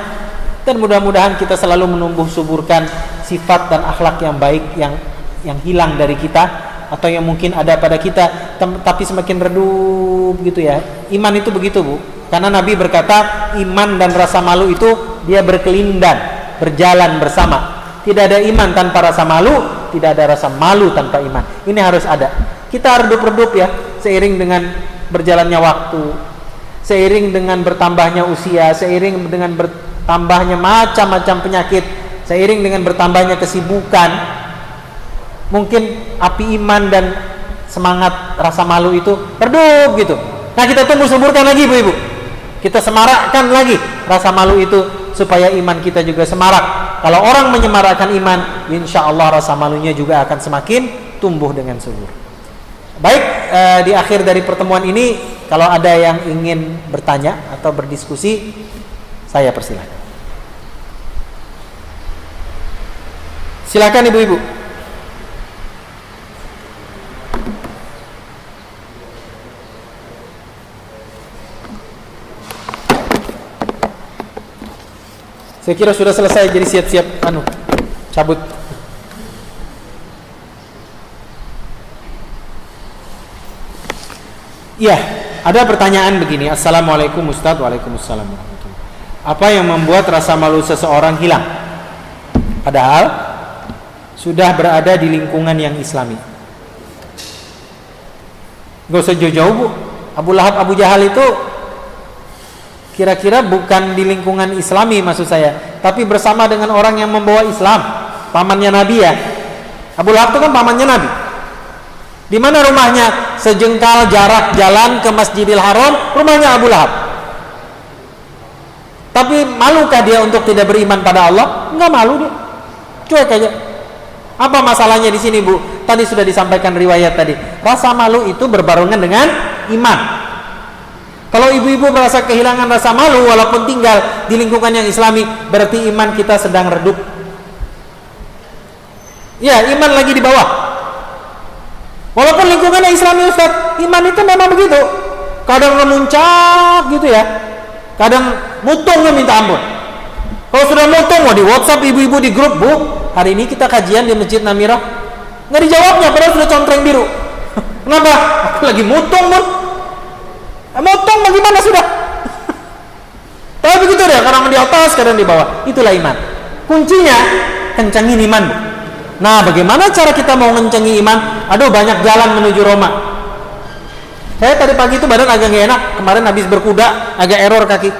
dan mudah-mudahan kita selalu menumbuh suburkan sifat dan akhlak yang baik yang hilang dari kita atau yang mungkin ada pada kita tapi semakin redup gitu ya. Iman itu begitu Bu. Karena Nabi berkata iman dan rasa malu itu dia berkelindan, berjalan bersama. Tidak ada iman tanpa rasa malu, tidak ada rasa malu tanpa iman. Ini harus ada. Kita redup-redup ya, seiring dengan berjalannya waktu, seiring dengan bertambahnya usia, seiring dengan bertambahnya macam-macam penyakit, seiring dengan bertambahnya kesibukan. Mungkin api iman dan semangat rasa malu itu redup gitu. Nah kita tunggu suburkan lagi ibu-ibu. Kita semarakkan lagi rasa malu itu supaya iman kita juga semarak. Kalau orang menyemarakkan iman, insya Allah rasa malunya juga akan semakin tumbuh dengan subur. Baik, di akhir dari pertemuan ini, kalau ada yang ingin bertanya atau berdiskusi, saya persilahkan. Silakan ibu-ibu. Saya kira sudah selesai, jadi siap-siap cabut. Iya, ada pertanyaan begini. Assalamualaikum Ustaz. Waalaikumsalam warahmatullahi. Apa yang membuat rasa malu seseorang hilang padahal sudah berada di lingkungan yang islami? Gak usah jauh-jauh Bu. Abu Lahab, Abu Jahal itu kira-kira bukan di lingkungan islami maksud saya, tapi bersama dengan orang yang membawa Islam, pamannya Nabi ya. Abu Lahab itu kan pamannya Nabi. Di mana rumahnya? Sejengkal jarak jalan ke Masjidil Haram, rumahnya Abu Lahab. Tapi malukah dia untuk tidak beriman pada Allah? Enggak malu dia. Cuek aja. Apa masalahnya di sini Bu? Tadi sudah disampaikan riwayat tadi. Rasa malu itu berbarengan dengan iman. Kalau ibu-ibu merasa kehilangan rasa malu walaupun tinggal di lingkungan yang islami, berarti iman kita sedang redup. Ya, iman lagi di bawah. Walaupun lingkungannya islami Ustaz, iman itu memang begitu. Kadang memuncak gitu ya. Kadang mutungnya minta ampun. Kalau sudah mutung, mau di WhatsApp ibu-ibu di grup, Bu, hari ini kita kajian di Masjid Namirah. Nggak dijawabnya, padahal sudah contreng biru. Kenapa? Aku lagi mutung, Bu. Motong bagaimana sudah? Tapi begitu deh, kadang di atas, kadang di bawah. Itulah iman. Kuncinya kencangin iman. Nah, bagaimana cara kita mau ngencengi iman? Aduh, banyak jalan menuju Roma. Saya tadi pagi itu badan agak gak enak, kemarin habis berkuda agak error kaki.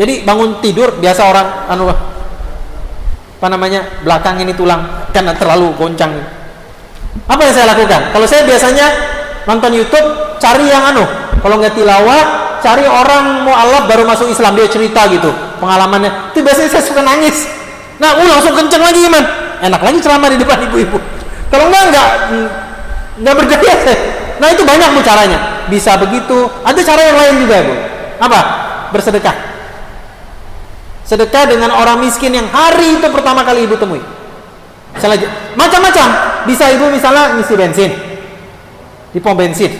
Jadi bangun tidur biasa orang belakang ini tulang karena terlalu goncang. Apa yang saya lakukan? Kalau saya biasanya nonton YouTube, cari yang kalau nggak tilawah, cari orang mu'alaf baru masuk Islam, dia cerita gitu pengalamannya. Itu biasanya saya suka nangis. Nah, langsung kenceng lagi iman. Enak lagi ceramah di depan ibu-ibu. Kalau nggak berdaya saya. Nah, itu banyak Bu caranya. Bisa begitu. Ada cara yang lain juga Bu. Apa? Bersedekah. Sedekah dengan orang miskin yang hari itu pertama kali ibu temui. Misalnya macam-macam. Bisa ibu misalnya ngisi bensin di pom bensin,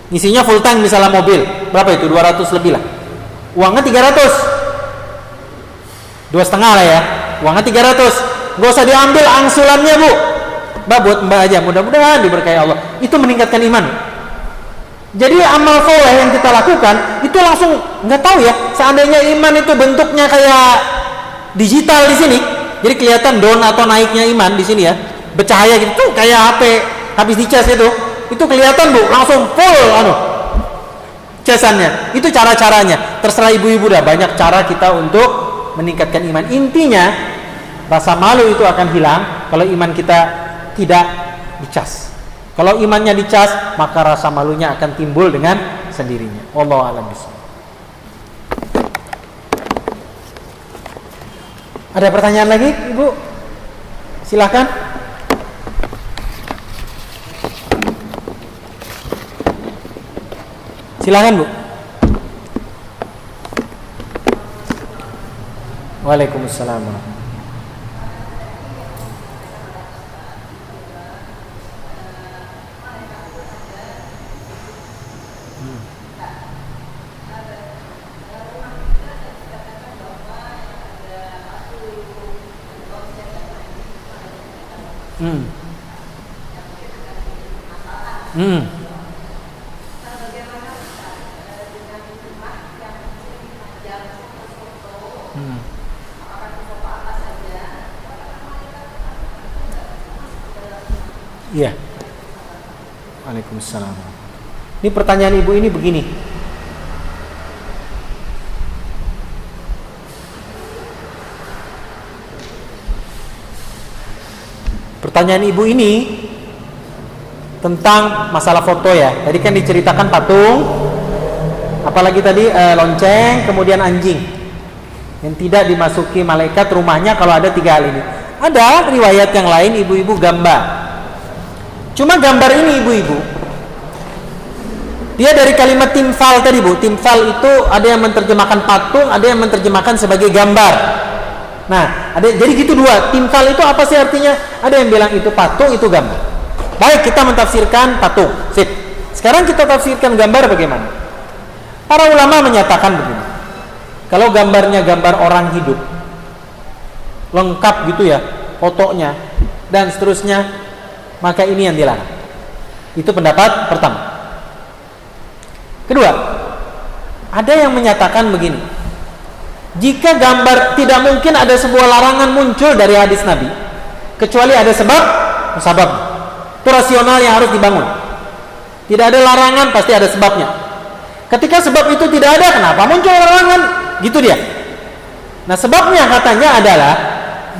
ngisinya full tank misalnya mobil, berapa itu? 200 lebih lah. Uangnya 300, 2,5 lah ya. Uangnya 300, gak usah diambil angsulannya Bu. Mbak, buat mbak aja, mudah-mudahan diberkahi Allah. Itu meningkatkan iman. Jadi amal soleh yang kita lakukan itu langsung, nggak tahu ya, seandainya iman itu bentuknya kayak digital di sini, jadi kelihatan down atau naiknya iman di sini ya, bercahaya gitu, tuh kayak HP habis dicas itu kelihatan Bu, langsung full casannya. Itu cara-caranya. Terserah ibu-ibu dah, banyak cara kita untuk meningkatkan iman. Intinya rasa malu itu akan hilang kalau iman kita tidak dicas. Kalau imannya dicas, maka rasa malunya akan timbul dengan sendirinya. Wallahu a'lam bishawab. Ada pertanyaan lagi, Ibu? Silakan. Silakan, Bu. Waalaikumsalam. Iya. Waalaikumsalam. Ini pertanyaan ibu ini begini. Pertanyaan ibu ini tentang masalah foto ya. Tadi kan diceritakan patung, apalagi tadi lonceng, kemudian anjing yang tidak dimasuki malaikat rumahnya kalau ada 3 hal ini. Ada riwayat yang lain ibu-ibu gambar. Cuma gambar ini ibu-ibu, dia dari kalimat timfal tadi Bu. Timfal itu ada yang menerjemahkan patung, ada yang menerjemahkan sebagai gambar. Nah, jadi gitu dua. Timfal itu apa sih artinya? Ada yang bilang itu patung, itu gambar. Baik, kita mentafsirkan patung. Sip. Sekarang kita tafsirkan gambar bagaimana? Para ulama menyatakan begini. Kalau gambarnya gambar orang hidup, lengkap gitu ya, fotonya dan seterusnya, maka ini yang dilarang. Itu pendapat pertama. Kedua, ada yang menyatakan begini. Jika gambar, tidak mungkin ada sebuah larangan muncul dari hadis Nabi kecuali ada sebab. Itu rasional yang harus dibangun. Tidak ada larangan, pasti ada sebabnya. Ketika sebab itu tidak ada, kenapa muncul larangan? Gitu dia. Nah, sebabnya katanya adalah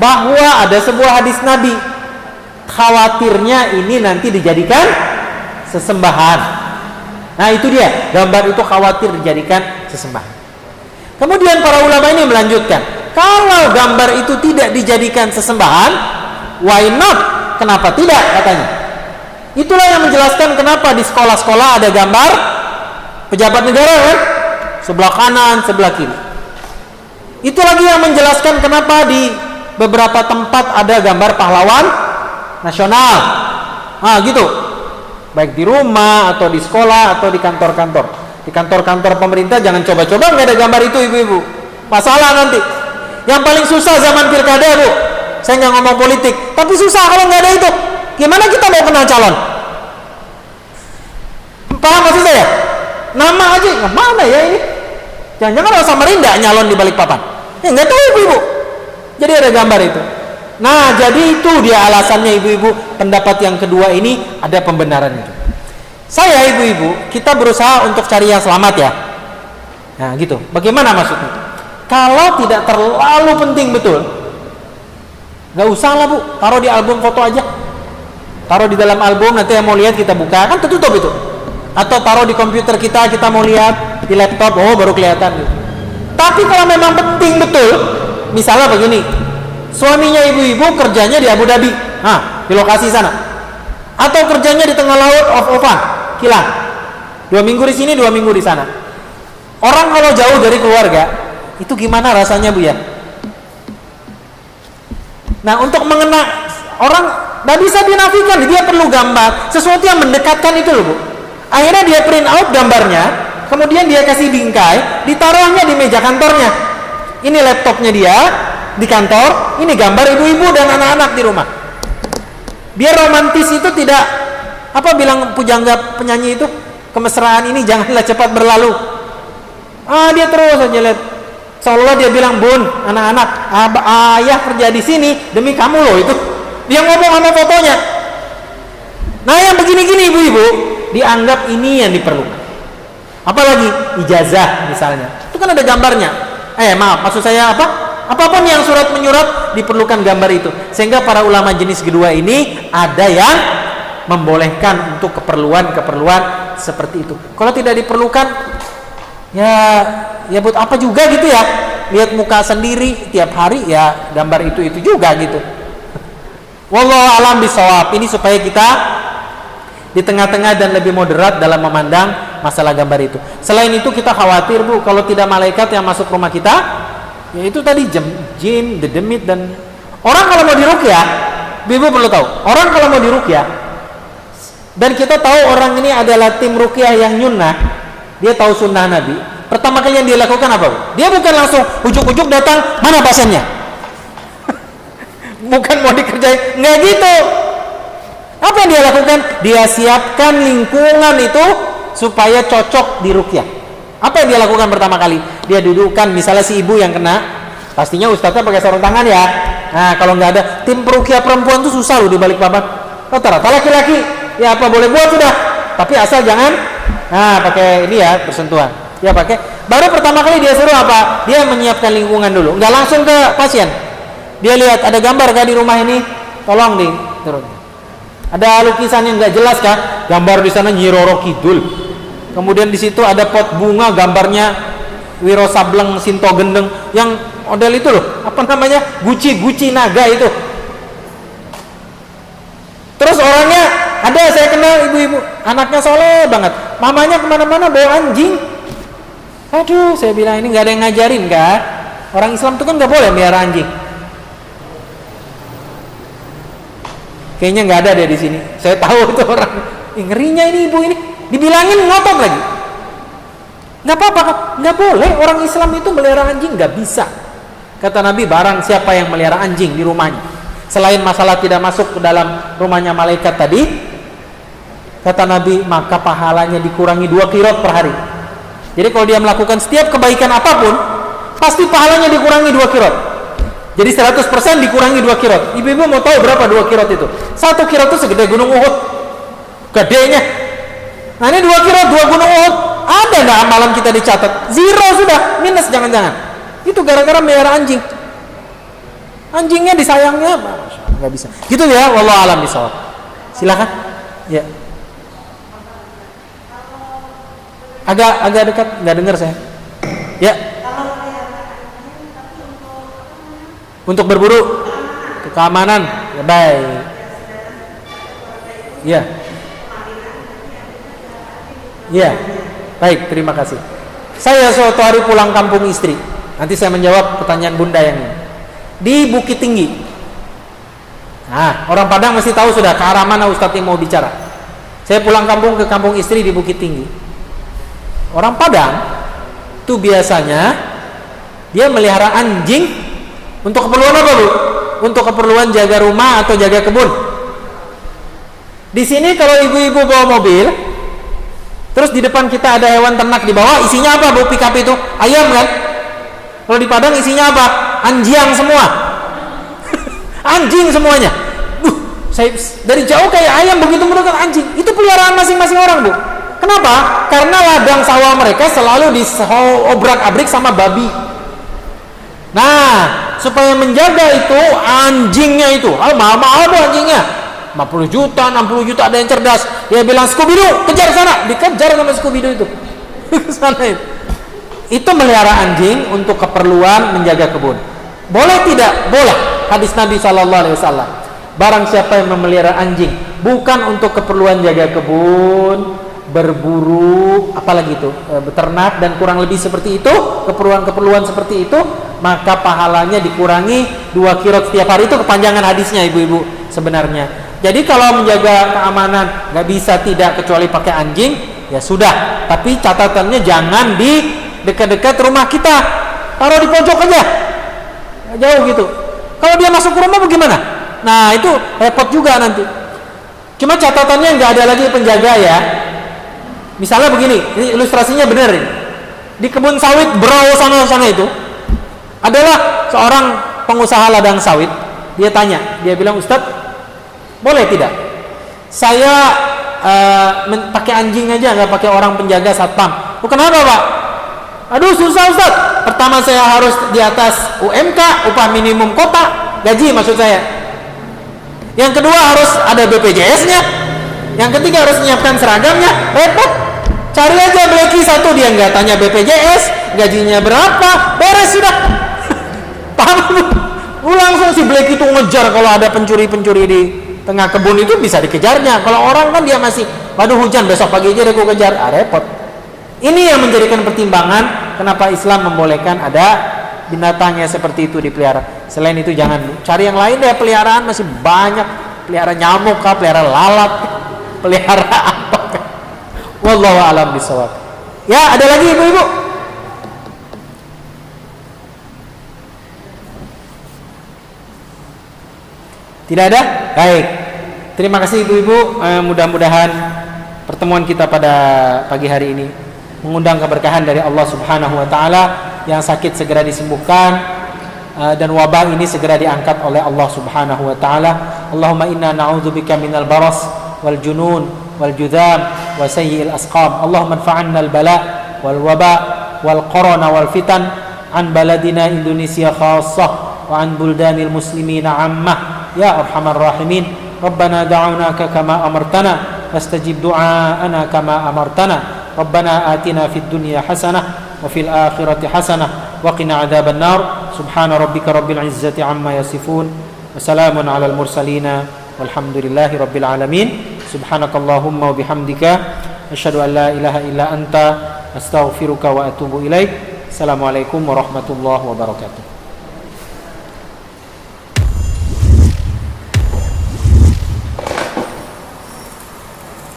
bahwa ada sebuah hadis Nabi, khawatirnya ini nanti dijadikan sesembahan. Nah, itu dia, gambar itu khawatir dijadikan sesembahan. Kemudian para ulama ini melanjutkan, kalau gambar itu tidak dijadikan sesembahan, why not? Kenapa tidak katanya? Itulah yang menjelaskan kenapa di sekolah-sekolah ada gambar pejabat negara kan? Sebelah kanan, sebelah kiri. Itu lagi yang menjelaskan kenapa di beberapa tempat ada gambar pahlawan nasional. Gitu. Baik di rumah atau di sekolah atau di kantor-kantor. Di kantor-kantor pemerintah jangan coba-coba nggak ada gambar itu ibu-ibu. Masalah nanti. Yang paling susah zaman pilkada Bu. Saya nggak ngomong politik, tapi susah kalau nggak ada itu. Gimana kita mau kenal calon? Paham maksud saya? Nama aja nggak mana ya ini? Jangan-jangan orang Samarinda nyalon di balik papan. Ya nggak tahu ibu-ibu. Jadi ada gambar itu. Nah, jadi itu dia alasannya ibu-ibu. Pendapat yang kedua ini ada pembenaran itu. Saya ibu-ibu, kita berusaha untuk cari yang selamat ya. Nah gitu. Bagaimana maksudnya? Kalau tidak terlalu penting betul, nggak usah lah bu, taruh di album foto aja. Taruh di dalam album, nanti yang mau lihat kita buka, kan tertutup itu. Atau taruh di komputer kita mau lihat, di laptop, oh baru kelihatan gitu. Tapi kalau memang penting betul, misalnya begini, suaminya ibu-ibu kerjanya di Abu Dhabi, di lokasi sana, atau kerjanya di tengah laut off-offan, kilang, 2 minggu di sini 2 minggu di sana. Orang kalau jauh dari keluarga itu gimana rasanya bu ya? Nah untuk mengena orang nggak bisa dinafikan, dia perlu gambar sesuatu yang mendekatkan itu loh bu. Akhirnya dia print out gambarnya, kemudian dia kasih bingkai, ditaruhnya di meja kantornya. Ini laptopnya dia di kantor, ini gambar ibu-ibu dan anak-anak di rumah. Biar romantis itu tidak, apa bilang pujangga penyanyi itu, kemesraan ini janganlah cepat berlalu. Dia terus aja lihat, seolah dia bilang, bun, anak-anak, ayah kerja di sini demi kamu loh itu. Dia ngomong sama fotonya. Nah yang begini-gini ibu-ibu dianggap ini yang diperlukan. Apalagi ijazah misalnya, itu kan ada gambarnya. Maaf, maksud saya apa? Apapun yang surat menyurat diperlukan gambar itu. Sehingga para ulama jenis kedua ini ada yang membolehkan untuk keperluan-keperluan seperti itu. Kalau tidak diperlukan, ya buat apa juga gitu ya? Lihat muka sendiri tiap hari ya gambar itu juga gitu. Wallahu a'lam bishawab. Ini supaya kita di tengah-tengah dan lebih moderat dalam memandang masalah gambar itu. Selain itu kita khawatir bu, kalau tidak malaikat yang masuk rumah kita, ya itu tadi jin, dedemit, dan orang kalau mau diruqyah, ibu perlu tahu, orang kalau mau diruqyah dan kita tahu orang ini adalah tim ruqyah yang nyunnah, dia tahu sunnah Nabi, pertama kali yang dia lakukan apa bu? Dia bukan langsung ujuk-ujuk datang, mana pasiennya? Bukan mau dikerjain, nggak gitu. Apa yang dia lakukan? Dia siapkan lingkungan itu supaya cocok di ruqyah. Apa yang dia lakukan pertama kali? Dia dudukkan, misalnya si ibu yang kena, pastinya ustadznya pakai sarung tangan ya. Nah kalau nggak ada, tim peruqyah perempuan tuh susah loh di balik papan. Rata-rata laki-laki, ya apa boleh buat sudah, tapi asal jangan, pakai ini ya bersentuhan. Ya pakai. Baru pertama kali dia suruh apa? Dia menyiapkan lingkungan dulu, nggak langsung ke pasien. Dia lihat ada gambar gak di rumah ini, tolong di turun. Ada lukisan yang nggak jelas kah? Gambar di sana Nyi Roro Kidul. Kemudian di situ ada pot bunga, gambarnya Wiro Sableng Sinto Gendeng, yang model itu loh, apa namanya? Guci naga itu. Terus orangnya ada, saya kenal ibu-ibu, anaknya soleh banget, mamanya kemana-mana bawa anjing. Aduh, saya bilang ini nggak ada yang ngajarin kah? Orang Islam itu kan nggak boleh melihara anjing. Kayaknya nggak ada deh di sini. Saya tahu itu orang. Ngerinya ini ibu ini. Dibilangin ngotot lagi. Nggak apa-apa, nggak boleh. Orang Islam itu melihara anjing nggak bisa. Kata Nabi, barang siapa yang melihara anjing di rumahnya, selain masalah tidak masuk ke dalam rumahnya malaikat tadi, kata Nabi, maka pahalanya dikurangi 2 qirot per hari. Jadi kalau dia melakukan setiap kebaikan apapun, pasti pahalanya dikurangi 2 qirot. Jadi 100% dikurangi 2 qirot. Ibu-ibu mau tahu berapa 2 qirot itu? 1 qirot itu segede gunung Uhud. Gedenya. Nah ini 2 qirot, 2 gunung Uhud. Ada nggak amalan kita dicatat? Zero sudah, minus jangan-jangan. Itu gara-gara melihara anjing. Anjingnya disayangnya, nggak bisa. Gitu ya, wallahu a'lam bishawab. Silakan. Ya. Agak dekat, nggak dengar saya. Ya. Untuk berburu, untuk keamanan, ya baik. Ya. Ya, baik, terima kasih. Saya suatu hari pulang kampung istri. Nanti saya menjawab pertanyaan bunda yang ini. Di Bukit Tinggi. Nah, orang Padang mesti tahu sudah ke arah mana Ustadz yang mau bicara. Saya pulang kampung ke kampung istri di Bukit Tinggi. Orang Padang itu biasanya dia melihara anjing untuk keperluan apa bu? Untuk keperluan jaga rumah atau jaga kebun. Di sini kalau ibu-ibu bawa mobil, terus di depan kita ada hewan ternak di bawah, isinya apa bu? Pickup itu ayam kan? Kalau di Padang isinya apa? Anjing semua. Anjing semuanya. Saya dari jauh kayak ayam, begitu mendekat anjing. Itu peliharaan masing-masing orang, Bu. Kenapa? Karena ladang sawah mereka selalu diobrak-abrik sama babi. Nah, supaya menjaga itu anjingnya itu, mahal Bu anjingnya, 50 juta, 60 juta, ada yang cerdas. Dia bilang, Scooby-Doo, kejar sana. Dikejar sama Scooby-Doo itu. Sana itu. Itu melihara anjing untuk keperluan menjaga kebun. Boleh tidak? Boleh. Hadis Nabi SAW. Barang siapa yang memelihara anjing bukan untuk keperluan jaga kebun, berburu, apalagi itu, beternak dan kurang lebih seperti itu, keperluan-keperluan seperti itu, maka pahalanya dikurangi 2 qirot setiap hari. Itu kepanjangan hadisnya, ibu-ibu, sebenarnya. Jadi kalau menjaga keamanan nggak bisa tidak kecuali pakai anjing, ya sudah. Tapi catatannya jangan di dekat-dekat rumah kita, taruh di pojok aja, jauh gitu. Kalau dia masuk ke rumah bagaimana? Nah itu repot juga nanti. Cuma catatannya nggak ada lagi penjaga ya. Misalnya begini, ini ilustrasinya benar ini. Di kebun sawit Berau sana itu adalah seorang pengusaha ladang sawit. Dia tanya, dia bilang, Ustadz, boleh tidak saya pakai anjing aja, nggak pakai orang penjaga satpam? Kenapa Pak? Aduh susah Ustadz. Pertama saya harus di atas UMK, upah minimum kota, gaji maksud saya. Yang kedua harus ada BPJS-nya. Yang ketiga harus menyiapkan seragamnya. Repot. Cari aja Blacky satu, dia nggak tanya BPJS, gajinya berapa, beres sudah. Paham? Langsung si Blacky itu ngejar. Kalau ada pencuri-pencuri di tengah kebun itu bisa dikejarnya. Kalau orang kan dia masih, waduh hujan besok pagi aja aku kejar, repot. Ini yang menjadikan pertimbangan kenapa Islam membolehkan ada binatangnya seperti itu dipelihara. Selain itu jangan cari yang lain deh, peliharaan masih banyak. Pelihara nyamuk kah, pelihara lalat, pelihara apa. Wallahu a'lam bishawab. Ya, ada lagi ibu-ibu? Tidak ada? Baik. Terima kasih ibu-ibu. Mudah-mudahan pertemuan kita pada pagi hari ini mengundang keberkahan dari Allah Subhanahu wa taala. Yang sakit segera disembuhkan dan wabah ini segera diangkat oleh Allah Subhanahu wa taala. Allahumma inna na'udzubika minal baras wal junun wal judham wa sayyi'il asqam. Allahumma anfa'anna al bala wal waba wal qarana wal fitan an baladina Indonesia khassah wa an buldanil muslimina ammah ya arhamar rahimin. Rabbana da'unaka kama amartana fastajib du'aana kama amartana. Rabbana atina fid dunya hasanah wa fil akhirati hasanah wa qina adzaban nar. Subhana rabbika rabbil izzati amma yasifun wa salamun alal mursalin walhamdulillahi rabbil alamin. Subhanakallahumma wa bihamdika asyhadu an la ilaha illa anta astaghfiruka wa atubu ilaik. Assalamualaikum warahmatullahi wabarakatuh.